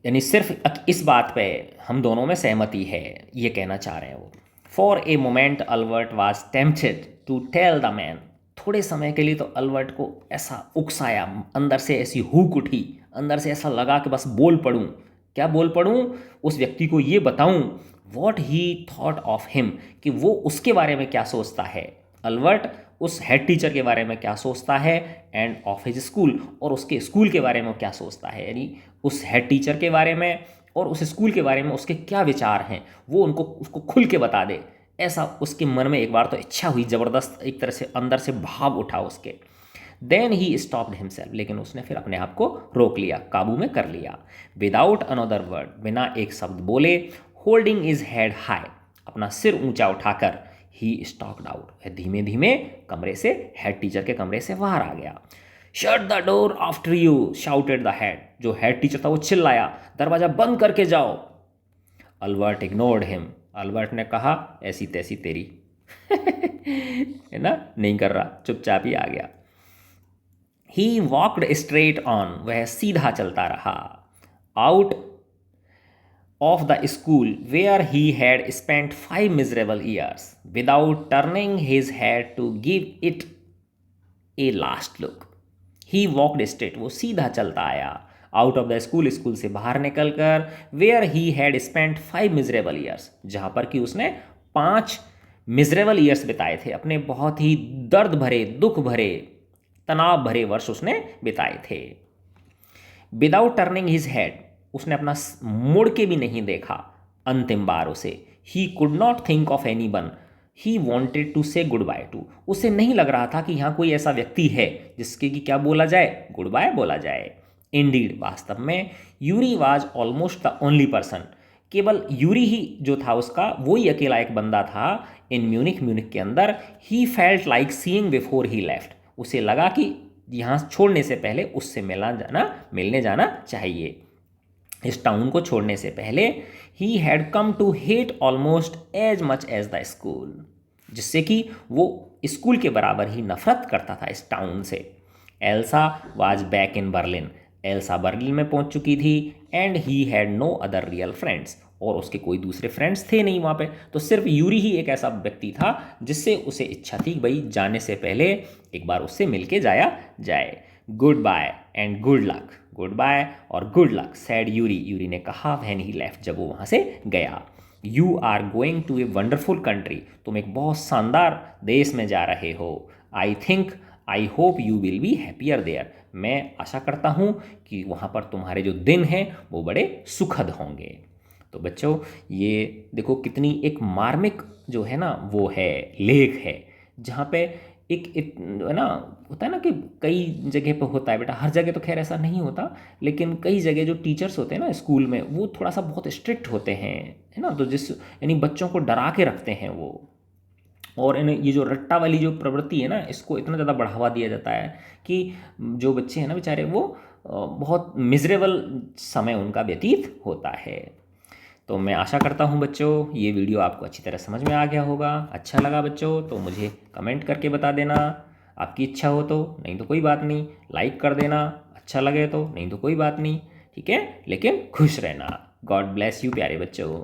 यानी सिर्फ इस बात पे हम दोनों में सहमति है, ये कहना चाह रहे हैं वो। For a moment Albert was tempted to tell the man, थोड़े समय के लिए तो अल्बर्ट को ऐसा उकसाया, अंदर से ऐसी हुक उठी, अंदर से ऐसा लगा कि बस बोल पड़ूं, क्या बोल पड़ूं, उस व्यक्ति को ये बताऊं what he thought of him, कि वो उसके बारे में क्या सोचता है, अल्बर्ट उस हेड टीचर के बारे में क्या सोचता है, एंड ऑफ हिज स्कूल, और उसके स्कूल के बारे में क्या सोचता है, यानी उस हेड टीचर के बारे में और उस स्कूल के बारे में उसके क्या विचार हैं, वो उसको खुल के बता दे। ऐसा उसके मन में एक बार तो इच्छा हुई, ज़बरदस्त एक तरह से अंदर से भाव उठा उसके। देन ही स्टॉप्ड हिमसेल्फ, लेकिन उसने फिर अपने आप को रोक लिया, काबू में कर लिया। विदाउट अनदर वर्ड, बिना एक शब्द बोले, होल्डिंग इज हेड हाई, अपना सिर ऊंचा उठाकर, ही स्टॉक्ड आउट, वह धीमे धीमे कमरे से, हेड टीचर के कमरे से बाहर आ गया। Shut the door after you shouted the head, जो हेड टीचर था वो चिल्लाया, दरवाजा बंद करके जाओ। अल्बर्ट इग्नोर्ड हिम, अल्बर्ट ने कहा ऐसी तैसी तेरी है ना, नहीं कर रहा, चुपचाप ही आ गया। ही वॉकड स्ट्रेट ऑन, वह सीधा चलता रहा, out of the school where he had spent 5 miserable years, without turning his head to give it a last look. He walked straight, वो सीधा चलता आया, out of the school, school से बाहर निकलकर, where he had spent 5 miserable years, जहाँ पर कि उसने 5 मिजरेबल ईयर्स बिताए थे, अपने बहुत ही दर्द भरे, दुख भरे तनाव भरे वर्ष उसने बिताए थे। विदाउट टर्निंग हिज हेड, उसने अपना मुड़ के भी नहीं देखा अंतिम बार उसे। He could not think of anyone he wanted to say goodbye to, उसे नहीं लग रहा था कि यहाँ कोई ऐसा व्यक्ति है जिसके कि क्या बोला जाए, गुड बाय बोला जाए। इंडीड, वास्तव में, Yuri was almost the only person, केवल यूरी ही जो था उसका वही अकेला एक बंदा था इन म्यूनिख, म्यूनिख के अंदर। He felt like seeing before he left, उसे लगा कि यहाँ छोड़ने से पहले उससे मिलने जाना चाहिए। इस टाउन को छोड़ने से पहले he had come to hate almost as much as the school, जिससे कि वो स्कूल के बराबर ही नफरत करता था इस टाउन से। Elsa was back in Berlin, Elsa Berlin में पहुंच चुकी थी। And he had no other real friends, और उसके कोई दूसरे फ्रेंड्स थे नहीं वहाँ पे, तो सिर्फ यूरी ही एक ऐसा व्यक्ति था जिससे उसे इच्छा थी भाई जाने से पहले एक बार उससे मिल के जाया जाए। Goodbye and good luck, goodbye और good luck said Yuri, Yuri ने कहा व्हेन ही लेफ्ट, जब वो वहाँ से गया। You are going to a wonderful country, तुम एक बहुत शानदार देश में जा रहे हो। I hope you will be happier there, मैं आशा करता हूँ कि वहाँ पर तुम्हारे जो दिन हैं वो बड़े सुखद होंगे। तो बच्चों ये देखो कितनी एक मार्मिक जो है ना वो है लेख है, जहाँ पे एक है ना, होता है ना कि कई जगह पे होता है बेटा, हर जगह तो खैर ऐसा नहीं होता, लेकिन कई जगह जो टीचर्स होते हैं ना स्कूल में वो थोड़ा सा बहुत स्ट्रिक्ट होते हैं, है ना, तो जिस यानी बच्चों को डरा के रखते हैं वो। और ये जो रट्टा वाली जो प्रवृत्ति है ना, इसको इतना ज़्यादा बढ़ावा दिया जाता है कि जो बच्चे हैं ना बेचारे वो बहुत मिजरेबल समय उनका व्यतीत होता है। तो मैं आशा करता हूँ बच्चों ये वीडियो आपको अच्छी तरह समझ में आ गया होगा। अच्छा लगा बच्चों तो मुझे कमेंट करके बता देना, आपकी इच्छा हो तो, नहीं तो कोई बात नहीं, लाइक कर देना अच्छा लगे तो, नहीं तो कोई बात नहीं, ठीक है, लेकिन खुश रहना। गॉड ब्लेस यू प्यारे बच्चों।